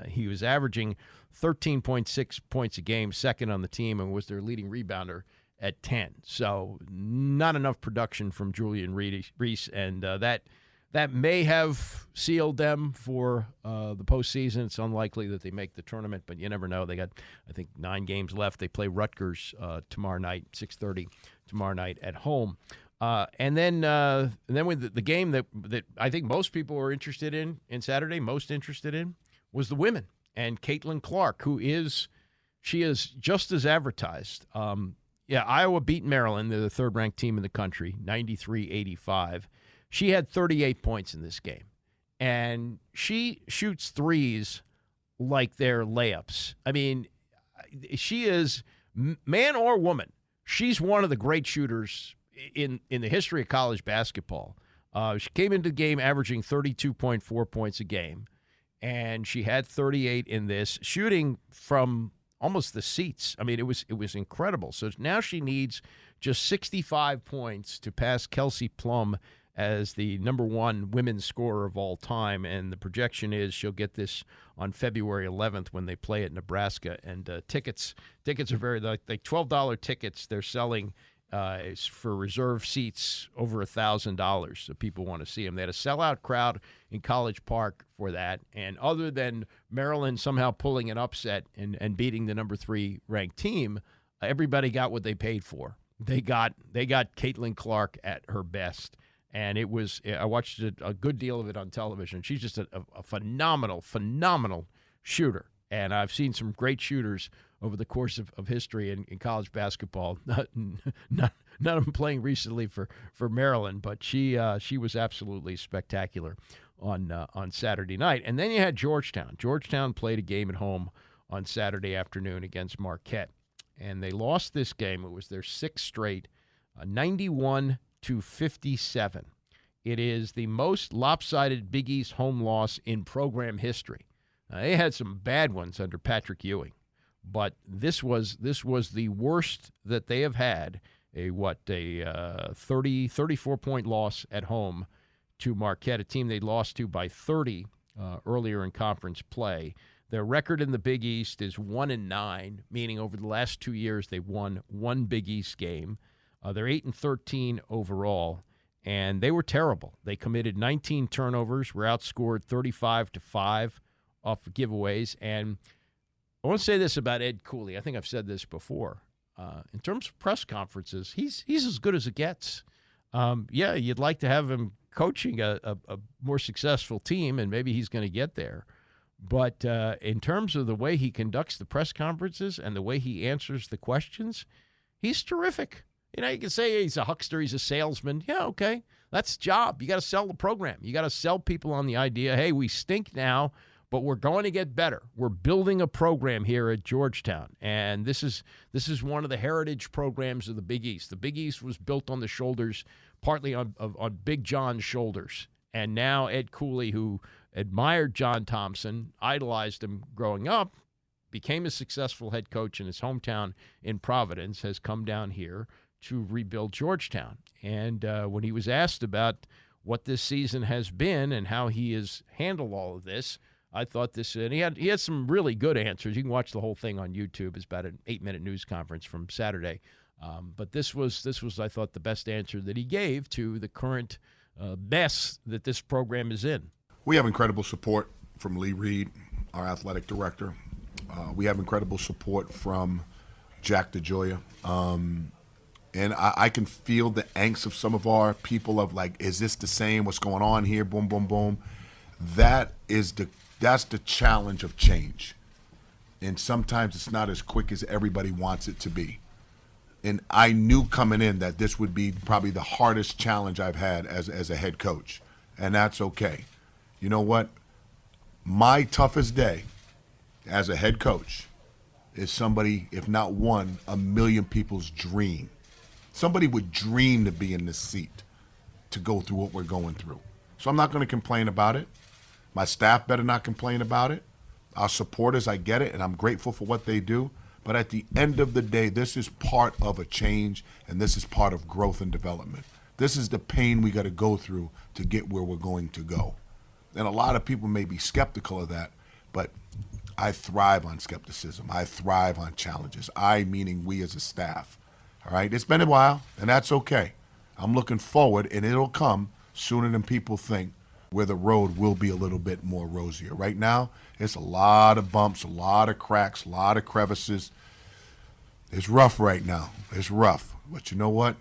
He was averaging 13.6 points a game, second on the team, and was their leading rebounder at 10. So not enough production from Julian Reese, and that may have sealed them for the postseason. It's unlikely that they make the tournament, but you never know. They got, I think, 9 games left. They play Rutgers tomorrow night, 6:30 tomorrow night at home. And then with the game that I think most people were interested in Saturday, most interested in, was the women. And Caitlin Clark, she is just as advertised. Iowa beat Maryland. They're the 3rd-ranked team in the country, 93-85. She had 38 points in this game. And she shoots threes like they're layups. I mean, she is, man or woman, she's one of the great shooters in the history of college basketball. She came into the game averaging 32.4 points a game, and she had 38 in this, shooting from almost the seats. I mean, it was incredible. So now she needs just 65 points to pass Kelsey Plum as the #1 women's scorer of all time, and the projection is she'll get this on February 11th when they play at Nebraska. And tickets are very like $12 tickets they're selling. For reserve seats over $1,000, so people want to see them. They had a sellout crowd in College Park for that, and other than Maryland somehow pulling an upset and beating the #3 ranked team, everybody got what they paid for. They got Caitlin Clark at her best, and I watched a good deal of it on television. She's just a phenomenal shooter, and I've seen some great shooters over the course of history in college basketball. None of them playing recently for Maryland, but she was absolutely spectacular on Saturday night. And then you had Georgetown. Georgetown played a game at home on Saturday afternoon against Marquette, and they lost this game. It was their 6th straight, 91-57. It is the most lopsided Big East home loss in program history. They had some bad ones under Patrick Ewing, but this was the worst that they have had. A 34-point loss at home to Marquette, a team they lost to by 30 earlier in conference play. Their record in the Big East is 1-9, meaning over the last 2 years they've won 1 Big East game. They're 8-13 overall, and they were terrible. They committed 19 turnovers, were outscored 35-5 off of giveaways. And I want to say this about Ed Cooley. I think I've said this before. In terms of press conferences, he's as good as it gets. You'd like to have him coaching a more successful team, and maybe he's going to get there. But in terms of the way he conducts the press conferences and the way he answers the questions, he's terrific. You can say he's a huckster, he's a salesman. Yeah, okay. That's his job. You got to sell the program. You got to sell people on the idea, hey, we stink now, but we're going to get better. We're building a program here at Georgetown, and this is one of the heritage programs of the Big East. The Big East was built on the shoulders, partly on Big John's shoulders, and now Ed Cooley, who admired John Thompson, idolized him growing up, became a successful head coach in his hometown in Providence, has come down here to rebuild Georgetown. And when he was asked about what this season has been and how he has handled all of this, I thought this, and he had some really good answers. You can watch the whole thing on YouTube. It's about an 8-minute news conference from Saturday. But this was, I thought, the best answer that he gave to the current mess that this program is in. We have incredible support from Lee Reed, our athletic director. We have incredible support from Jack DeGioia. And I can feel the angst of some of our people of like, is this the same? What's going on here? Boom, boom, boom. That's the challenge of change. And sometimes it's not as quick as everybody wants it to be. And I knew coming in that this would be probably the hardest challenge I've had as a head coach. And that's okay. You know what? My toughest day as a head coach is somebody, if not one, a million people's dream. Somebody would dream to be in this seat to go through what we're going through. So I'm not going to complain about it. My staff better not complain about it. Our supporters, I get it, and I'm grateful for what they do. But at the end of the day, this is part of a change, and this is part of growth and development. This is the pain we got to go through to get where we're going to go. And a lot of people may be skeptical of that, but I thrive on skepticism. I thrive on challenges. I, meaning we as a staff. All right? It's been a while, and that's okay. I'm looking forward, and it'll come sooner than people think, where the road will be a little bit more rosier. Right now, it's a lot of bumps, a lot of cracks, a lot of crevices. It's rough right now. It's rough. But you know what?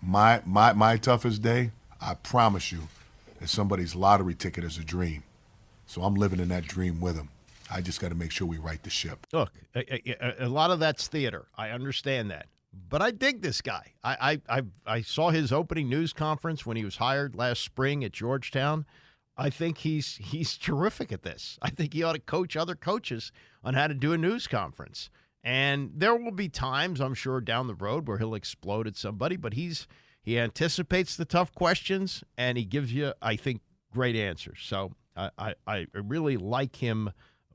My toughest day, I promise you, is somebody's lottery ticket as a dream. So I'm living in that dream with them. I just got to make sure we right the ship. Look, a lot of that's theater. I understand that. But I dig this guy. I saw his opening news conference when he was hired last spring at Georgetown. I think he's terrific at this. I think he ought to coach other coaches on how to do a news conference. And there will be times, I'm sure, down the road where he'll explode at somebody, but he anticipates the tough questions, and he gives you, I think, great answers. So I really like him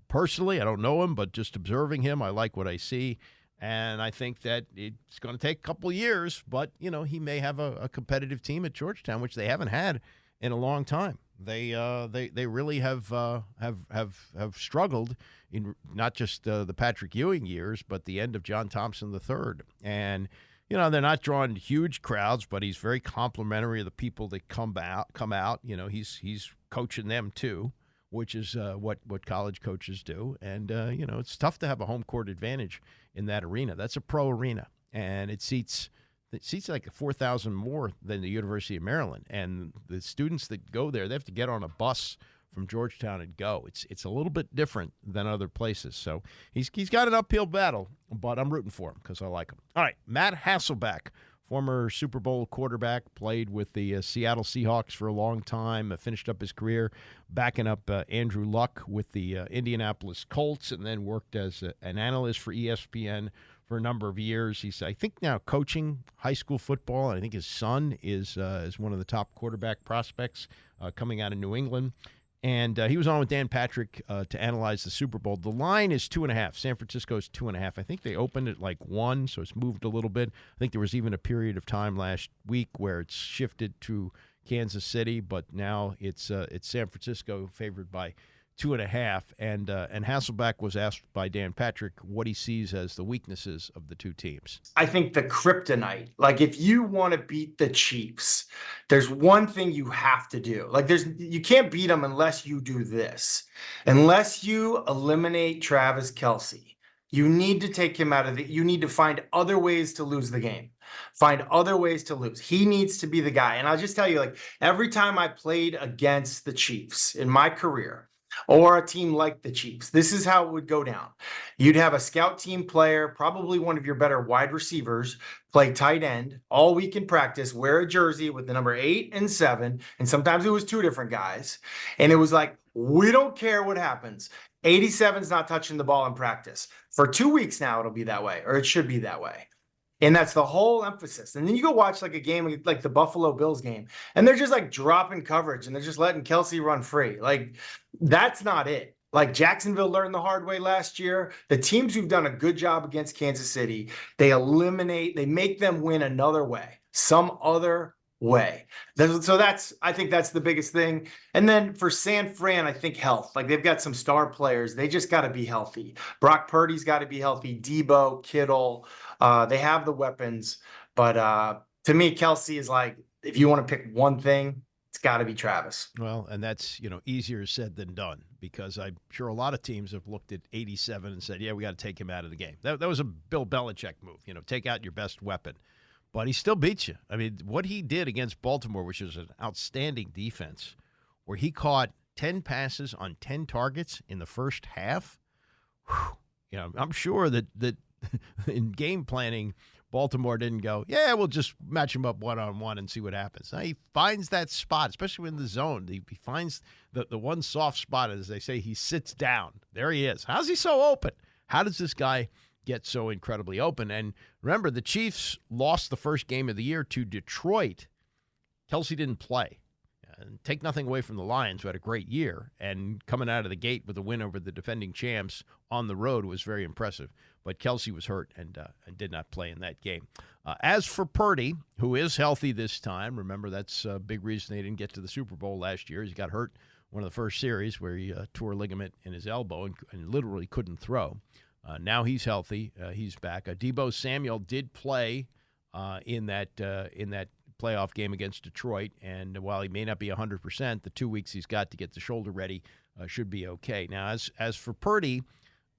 personally. I don't know him, but just observing him, I like what I see. And I think that it's going to take a couple of years, but, he may have a competitive team at Georgetown, which they haven't had in a long time. They really have struggled in not just the Patrick Ewing years, but the end of John Thompson III. And they're not drawing huge crowds, but he's very complimentary of the people that come out. He's coaching them too, which is what college coaches do. And it's tough to have a home court advantage in that arena. That's a pro arena, and it seats like 4,000 more than the University of Maryland. And the students that go there, they have to get on a bus from Georgetown and go. It's a little bit different than other places. So he's got an uphill battle, but I'm rooting for him because I like him. All right, Matt Hasselbeck, former Super Bowl quarterback, played with the Seattle Seahawks for a long time, finished up his career backing up Andrew Luck with the Indianapolis Colts, and then worked as an analyst for ESPN for a number of years. He's, I think, now coaching high school football, and I think his son is one of the top quarterback prospects coming out of New England. And he was on with Dan Patrick to analyze the Super Bowl. The line is 2.5. San Francisco is 2.5. I think they opened at like 1, so it's moved a little bit. I think there was even a period of time last week where it's shifted to Kansas City, but now it's San Francisco favored by 2.5. And Hasselbeck was asked by Dan Patrick what he sees as the weaknesses of the two teams. I think the kryptonite, like if you want to beat the Chiefs, there's one thing you have to do. Like you can't beat them unless you do this. Unless you eliminate Travis Kelce, you need to take him out of you need to find other ways to lose the game. Find other ways to lose. He needs to be the guy. And I'll just tell you, like every time I played against the Chiefs in my career, or a team like the Chiefs, this is how it would go down. You'd have a scout team player, probably one of your better wide receivers, play tight end all week in practice, wear a jersey with the number 8 and 7, and sometimes it was 2 different guys. And it was like, we don't care what happens. 87's not touching the ball in practice. For 2 weeks now, it'll be that way, or it should be that way. And that's the whole emphasis. And then you go watch like a game like the Buffalo Bills game, and they're just like dropping coverage and they're just letting Kelce run free. Like that's not it. Like Jacksonville learned the hard way last year. The teams who've done a good job against Kansas City, they make them win another way, some other way. So I think that's the biggest thing. And then for San Fran, I think health. Like they've got some star players. They just got to be healthy. Brock Purdy's got to be healthy. Debo, Kittle. They have the weapons. But to me, Kelce is like, if you want to pick one thing, it's got to be Travis. Well, and that's, easier said than done, because I'm sure a lot of teams have looked at 87 and said, yeah, we got to take him out of the game. That was a Bill Belichick move, take out your best weapon. But he still beats you. I mean, what he did against Baltimore, which is an outstanding defense, where he caught 10 passes on 10 targets in the first half, I'm sure that in game planning, Baltimore didn't go, yeah, we'll just match him up one-on-one and see what happens. Now, he finds that spot, especially in the zone. He finds the one soft spot, as they say, he sits down. There he is. How's he so open? How does this guy get so incredibly open? And remember, the Chiefs lost the first game of the year to Detroit. Kelce didn't play. and take nothing away from the Lions, who had a great year, and coming out of the gate with a win over the defending champs on the road was very impressive. But Kelsey was hurt and did not play in that game. As for Purdy, who is healthy this time, remember that's a big reason they didn't get to the Super Bowl last year. He got hurt one of the first series where he tore a ligament in his elbow and literally couldn't throw. Now he's healthy. He's back. Deebo Samuel did play in that playoff game against Detroit, and while he may not be 100%, the 2 weeks he's got to get the shoulder ready should be okay. Now, as for Purdy,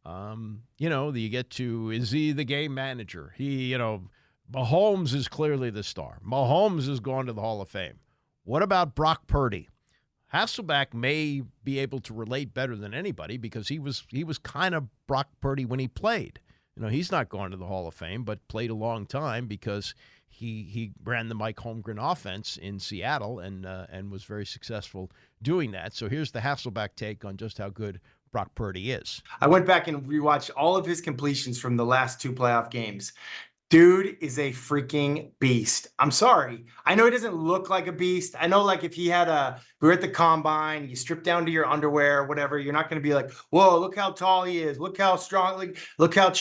you get to, is he the game manager? Mahomes is clearly the star. Mahomes is going to the Hall of Fame. What about Brock Purdy? Hasselbeck may be able to relate better than anybody because he was kind of Brock Purdy when he played. He's not going to the Hall of Fame, but played a long time because he ran the Mike Holmgren offense in Seattle and was very successful doing that. So here's the Hasselbeck take on just how good Brock Purdy is. I went back and rewatched all of his completions from the last 2 playoff games. Dude is a freaking beast. I'm sorry. I know he doesn't look like a beast. I know, like, if we were at the combine, you strip down to your underwear, whatever, you're not going to be like, whoa, look how tall he is. Look how strong, look how,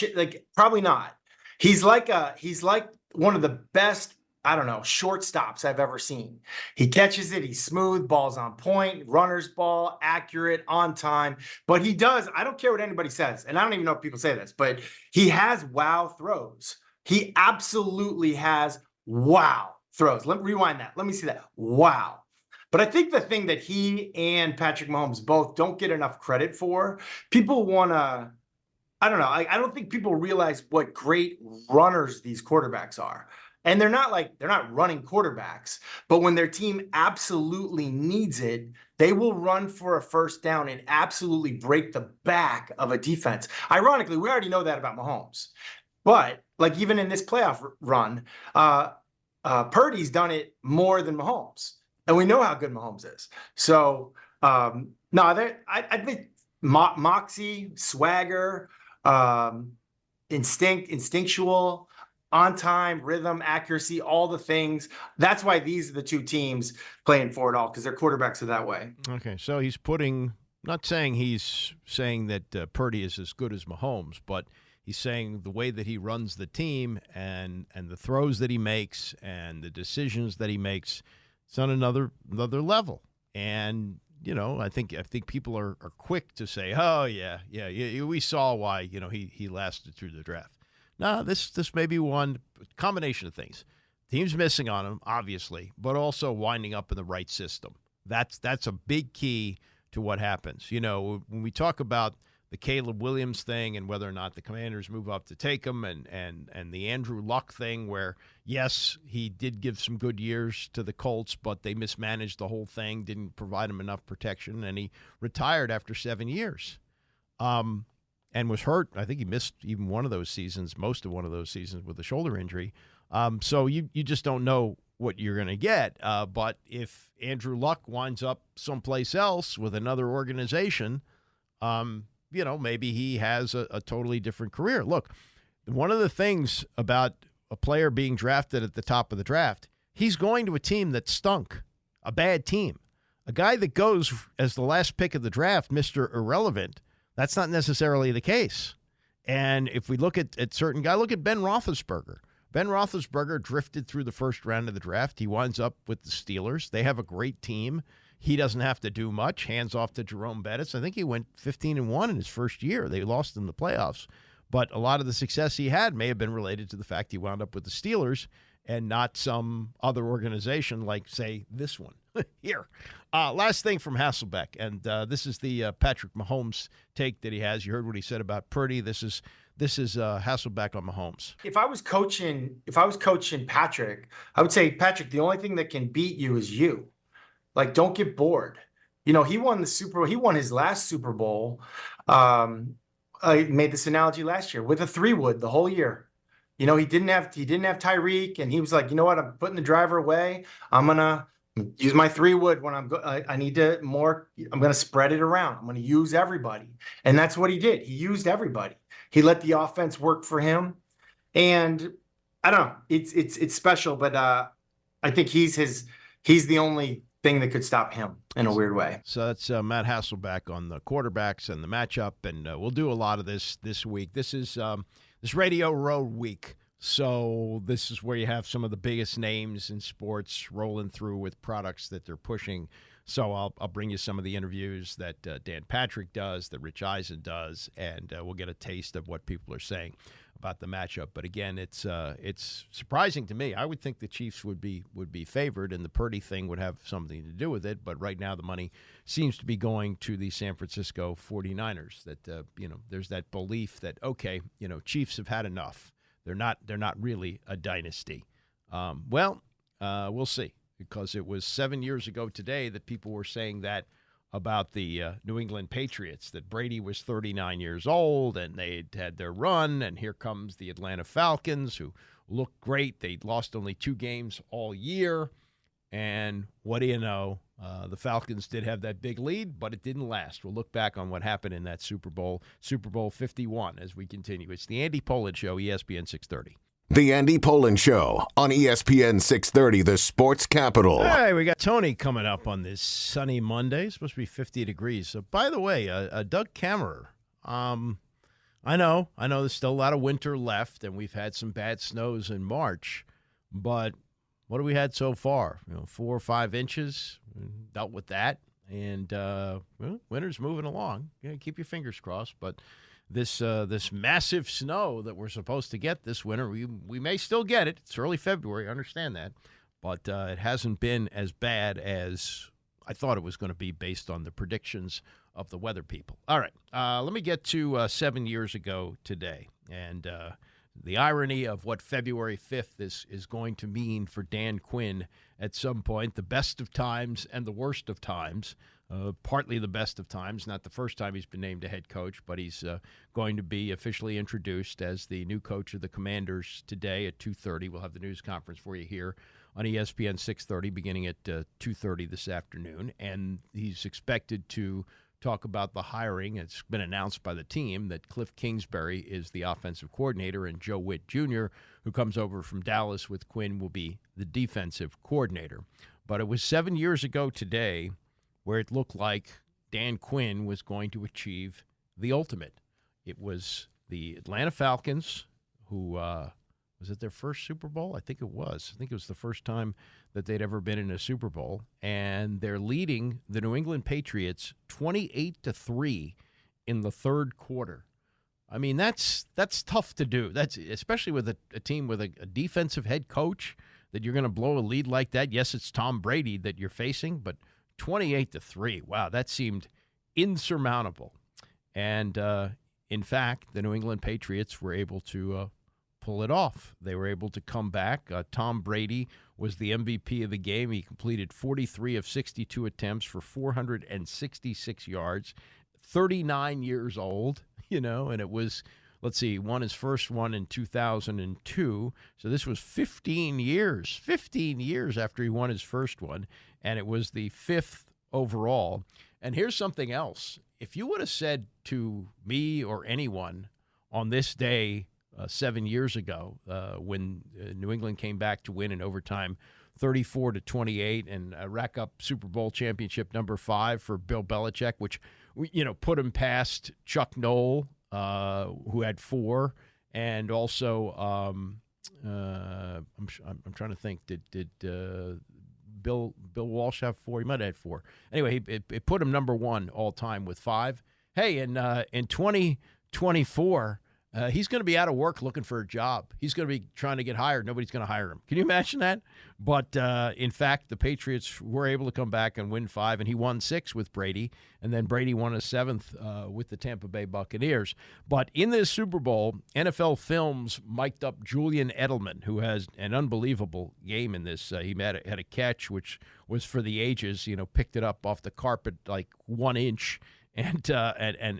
probably not. He's like one of the best, shortstops I've ever seen. He catches it. He's smooth, ball's on point, runner's ball, accurate, on time. But he does, I don't care what anybody says, and I don't even know if people say this, but he has wow throws. He absolutely has wow throws. Let me rewind that. Let me see that. Wow. But I think the thing that he and Patrick Mahomes both don't get enough credit for, people want to, I don't think people realize what great runners these quarterbacks are. And they're not running quarterbacks, but when their team absolutely needs it, they will run for a first down and absolutely break the back of a defense. Ironically, we already know that about Mahomes. But even in this playoff run, Purdy's done it more than Mahomes, and we know how good Mahomes is. So I think moxie, swagger, instinctual, on time, rhythm, accuracy, all the things. That's why these are the 2 teams playing for it all, because their quarterbacks are that way. Okay, so he's not saying he's saying that Purdy is as good as Mahomes, but he's saying the way that he runs the team and the throws that he makes and the decisions that he makes, it's on another level. And I think people are quick to say, oh yeah, we saw why he lasted through the draft. No, this may be one combination of things. Team's missing on him, obviously, but also winding up in the right system. That's a big key to what happens. When we talk about the Caleb Williams thing and whether or not the Commanders move up to take him and the Andrew Luck thing where, yes, he did give some good years to the Colts, but they mismanaged the whole thing, didn't provide him enough protection, and he retired after 7 years and was hurt. I think he missed even most of one of those seasons with a shoulder injury. So you just don't know what you're going to get. But if Andrew Luck winds up someplace else with another organization, maybe he has a totally different career. Look, one of the things about a player being drafted at the top of the draft, he's going to a team that stunk, a bad team. A guy that goes as the last pick of the draft, Mr. Irrelevant, that's not necessarily the case. And if we look at certain guys, look at Ben Roethlisberger. Ben Roethlisberger drifted through the first round of the draft. He winds up with the Steelers. They have a great team. He doesn't have to do much. Hands off to Jerome Bettis. I think he went 15-1 in his first year. They lost in the playoffs. But a lot of the success he had may have been related to the fact he wound up with the Steelers and not some other organization like, say, this one here. Last thing from Hasselbeck, and this is the Patrick Mahomes take that he has. You heard what he said about Purdy. This is Hasselbeck on Mahomes. If I was coaching Patrick, I would say, Patrick, the only thing that can beat you is you. Don't get bored. He won his last Super Bowl. I made this analogy last year with a 3-wood the whole year. He didn't have Tyreek, and he was like, you know what? I'm putting the driver away. I'm gonna use my 3-wood when I'm gonna spread it around. I'm gonna use everybody, and that's what he did. He used everybody. He let the offense work for him, and I don't know. It's special, but I think he's the only thing that could stop him in a weird way. So that's Matt Hasselbeck on the quarterbacks and the matchup, and we'll do a lot of this week. This is this Radio Road week, so this is where you have some of the biggest names in sports rolling through with products that they're pushing. So I'll bring you some of the interviews that Dan Patrick does, that Rich Eisen does, and we'll get a taste of what people are saying about the matchup. But again, it's surprising to me. I would think the Chiefs would be favored, and the Purdy thing would have something to do with it. But right now, the money seems to be going to the San Francisco 49ers. That there's that belief that Chiefs have had enough. They're not really a dynasty. We'll see, because it was 7 years ago today that people were saying that about the New England Patriots, that Brady was 39 years old and they'd had their run, and here comes the Atlanta Falcons, who look great. They'd lost only 2 games all year, and what do you know? The Falcons did have that big lead, but it didn't last. We'll look back on what happened in that Super Bowl 51, as we continue. It's the Andy Pollin Show, ESPN 630. The Andy Pollin Show on ESPN 630, the sports capital. Hey, we got Tony coming up on this sunny Monday. It's supposed to be 50 degrees. So, by the way, Doug Kammerer, I know there's still a lot of winter left, and we've had some bad snows in March, but what have we had so far? 4 or 5 inches. Dealt with that, and winter's moving along. Yeah, keep your fingers crossed, but this massive snow that we're supposed to get this winter, we may still get it. It's early February, I understand that, but it hasn't been as bad as I thought it was going to be based on the predictions of the weather people. All right, let me get to 7 years ago today, and the irony of what February 5th is going to mean for Dan Quinn at some point, the best of times and the worst of times. Partly the best of times, not the first time he's been named a head coach, but he's going to be officially introduced as the new coach of the Commanders today at 2:30. We'll have the news conference for you here on ESPN 630 beginning at 2:30 this afternoon, and he's expected to talk about the hiring. It's been announced by the team that Kliff Kingsbury is the offensive coordinator, and Joe Witt Jr., who comes over from Dallas with Quinn, will be the defensive coordinator. But it was 7 years ago today where it looked like Dan Quinn was going to achieve the ultimate. It was the Atlanta Falcons, who was it their first Super Bowl? I think it was. I think it was the first time that they'd ever been in a Super Bowl, and they're leading the New England Patriots 28-3 in the third quarter. I mean, that's tough to do. That's especially with a team with a defensive head coach, that you're going to blow a lead like that. Yes, it's Tom Brady that you're facing, but 28-3. Wow, that seemed insurmountable. And in fact, the New England Patriots were able to pull it off. They were able to come back. Tom Brady was the MVP of the game. He completed 43 of 62 attempts for 466 yards, 39 years old, and it was, let's see, he won his first one in 2002. So this was 15 years after he won his first one, and it was the 5th overall. And here's something else. If you would have said to me or anyone on this day 7 years ago, when New England came back to win in overtime 34-28 and rack up Super Bowl championship number 5 for Bill Belichick, which put him past Chuck Noll, who had 4, and also I'm trying to think, did Bill Walsh have 4? He might have had 4. Anyway, it put him number 1 all time with 5. Hey, in 2024. He's going to be out of work looking for a job. He's going to be trying to get hired. Nobody's going to hire him. Can you imagine that? But, in fact, the Patriots were able to come back and win 5, and he won 6 with Brady, and then Brady won a 7th with the Tampa Bay Buccaneers. But in this Super Bowl, NFL Films mic'd up Julian Edelman, who has an unbelievable game in this. He had a catch which was for the ages, picked it up off the carpet like 1 inch and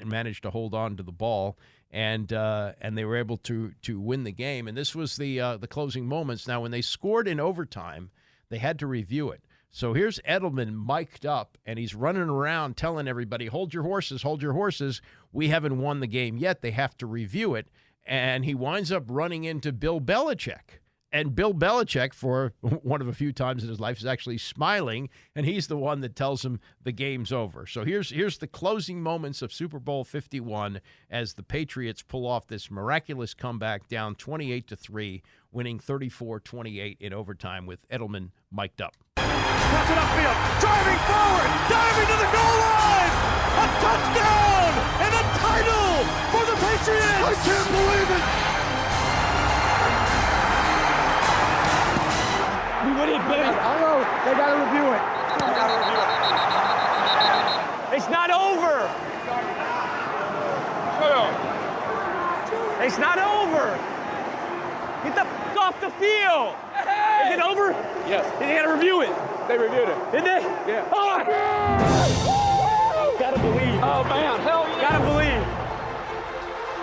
managed to hold on to the ball. And they were able to win the game. And this was the closing moments. Now, when they scored in overtime, they had to review it. So here's Edelman mic'd up, and he's running around telling everybody, hold your horses, hold your horses. We haven't won the game yet. They have to review it. And he winds up running into Bill Belichick. And Bill Belichick, for one of a few times in his life, is actually smiling, and he's the one that tells him the game's over. So here's the closing moments of Super Bowl 51 as the Patriots pull off this miraculous comeback down 28-3, winning 34-28 in overtime with Edelman mic'd up. Puts it upfield, driving forward, diving to the goal line! A touchdown and a title for the Patriots! I can't believe it! We win it, baby. I know. They got to review it. It's not over. It's not over. Get the f off the field. Is it over? Yes. They got to review it. They reviewed it. Did they? Yeah. Oh, gotta believe. Oh, man. Hell yeah. Gotta believe.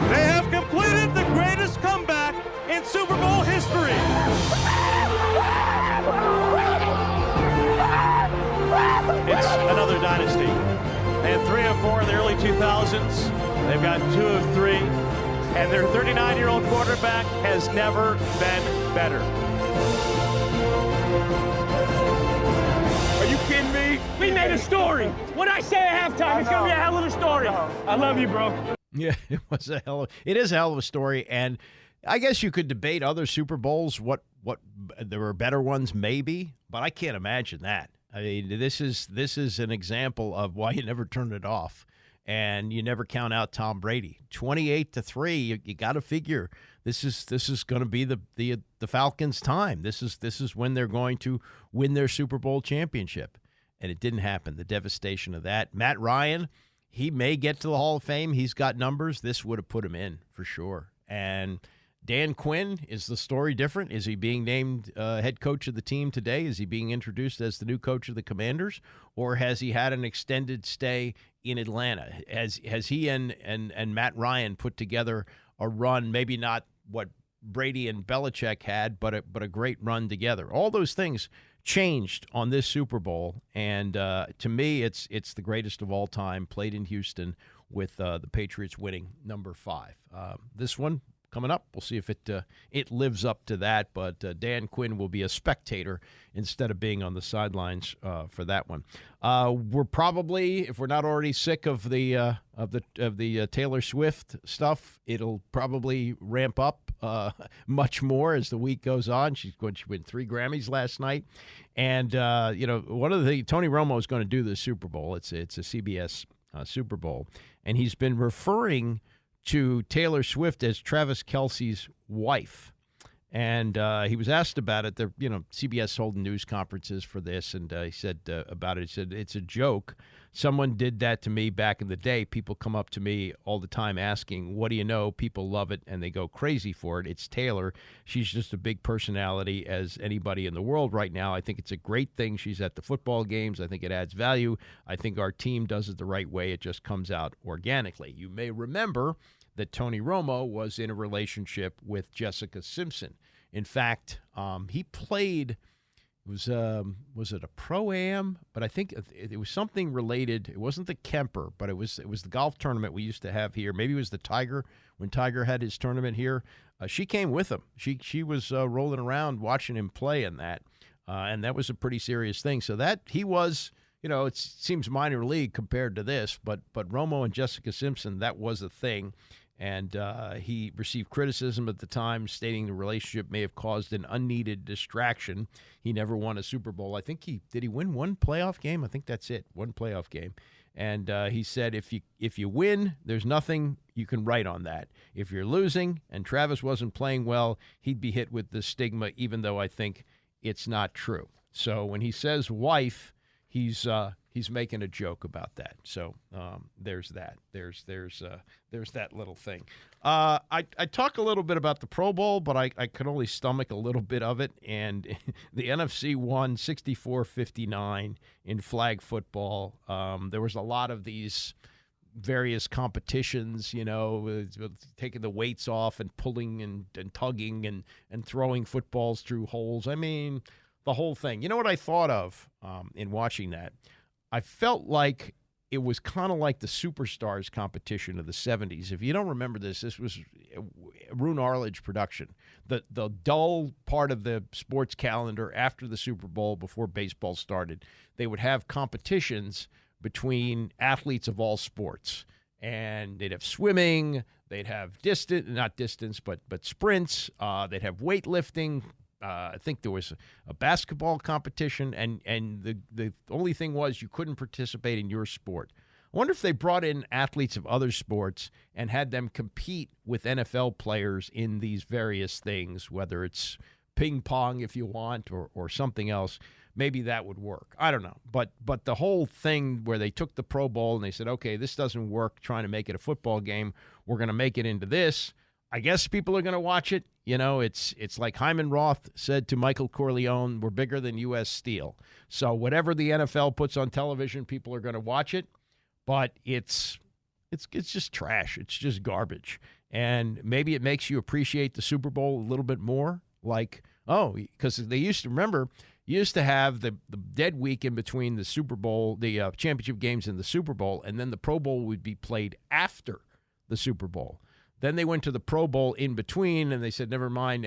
They have completed the greatest comeback in Super Bowl history. It's another dynasty. They had 3 of 4 in the early 2000s. They've got 2 of 3. And their 39-year-old quarterback has never been better. Are you kidding me? We made a story. What I say at halftime, it's going to be a hell of a story. I love you, bro. Yeah, it is a hell of a story, and I guess you could debate other Super Bowls, what there were better ones maybe, but I can't imagine that. I mean, this is an example of why you never turn it off, and you never count out Tom Brady. 28-3, you got to figure this is going to be the Falcons' time. This is when they're going to win their Super Bowl championship, and it didn't happen. The devastation of that. Matt Ryan, he may get to the Hall of Fame. He's got numbers. This would have put him in for sure. And Dan Quinn, is the story different? Is he being named head coach of the team today? Is he being introduced as the new coach of the Commanders? Or has he had an extended stay in Atlanta? Has he and Matt Ryan put together a run, maybe not what Brady and Belichick had, but a great run together? All those things changed on this Super Bowl, and to me, it's the greatest of all time, played in Houston with the Patriots winning number 5. This one coming up, we'll see if it lives up to that, but Dan Quinn will be a spectator instead of being on the sidelines for that one. We're probably, if we're not already sick of the Taylor Swift stuff, it'll probably ramp up much more as the week goes on. She won 3 Grammys last night, and one of the Tony Romo is going to do the Super Bowl. It's a CBS Super Bowl, and he's been referring to Taylor Swift as Travis Kelce's wife. And he was asked about it. CBS holding news conferences for this, and he said about it, he said, it's a joke. Someone did that to me back in the day. People come up to me all the time asking, what do you know? People love it, and they go crazy for it. It's Taylor. She's just a big personality as anybody in the world right now. I think it's a great thing she's at the football games. I think it adds value. I think our team does it the right way. It just comes out organically. You may remember that Tony Romo was in a relationship with Jessica Simpson. In fact, he played, was it a Pro-Am? But I think it was something related. It wasn't the Kemper, but it was the golf tournament we used to have here. Maybe it was the Tiger, when Tiger had his tournament here. She came with him. She was rolling around watching him play in that, and that was a pretty serious thing. So that he was, it seems minor league compared to this, but Romo and Jessica Simpson, that was a thing. And he received criticism at the time, stating the relationship may have caused an unneeded distraction. He never won a Super Bowl. I think did he win one playoff game? I think that's it, one playoff game. And he said, if you win, there's nothing you can write on that. If you're losing and Travis wasn't playing well, he'd be hit with the stigma, even though I think it's not true. So when he says wife, he's making a joke about that. So there's that. There's that little thing. I talk a little bit about the Pro Bowl, but I could only stomach a little bit of it. And the NFC won 64-59 in flag football. There was a lot of these various competitions, taking the weights off and pulling and tugging and throwing footballs through holes. I mean, the whole thing. You know what I thought of in watching that? I felt like it was kind of like the Superstars competition of the 70s. If you don't remember this was Roone Arledge production. The dull part of the sports calendar after the Super Bowl, before baseball started, they would have competitions between athletes of all sports. And they'd have swimming, they'd have not distance, but sprints, they'd have weightlifting. I think there was a basketball competition, and the only thing was you couldn't participate in your sport. I wonder if they brought in athletes of other sports and had them compete with NFL players in these various things, whether it's ping pong if you want or something else. Maybe that would work. I don't know. But the whole thing where they took the Pro Bowl and they said, okay, this doesn't work trying to make it a football game. We're going to make it into this. I guess people are going to watch it. You know, it's like Hyman Roth said to Michael Corleone, we're bigger than U.S. Steel. So whatever the NFL puts on television, people are going to watch it. But it's just trash. It's just garbage. And maybe it makes you appreciate the Super Bowl a little bit more. Like, because they used to have the dead week in between the Super Bowl, the championship games and the Super Bowl, and then the Pro Bowl would be played after the Super Bowl. Then they went to the Pro Bowl in between, and they said, never mind,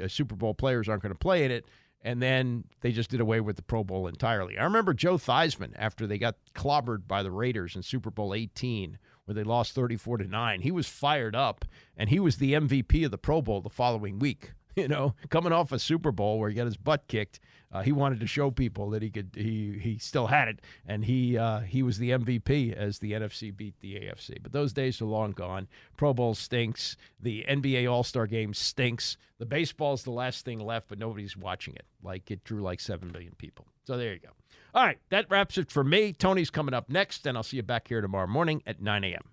Super Bowl players aren't going to play in it. And then they just did away with the Pro Bowl entirely. I remember Joe Theismann, after they got clobbered by the Raiders in Super Bowl 18, where they lost 34-9. He was fired up, and he was the MVP of the Pro Bowl the following week. You know, coming off a Super Bowl where he got his butt kicked, he wanted to show people that he still had it, and he was the MVP as the NFC beat the AFC. But those days are long gone. Pro Bowl stinks. The NBA All-Star Game stinks. The baseball's the last thing left, but nobody's watching it. Like, it drew like 7 million people. So there you go. All right, that wraps it for me. Tony's coming up next, and I'll see you back here tomorrow morning at 9 a.m.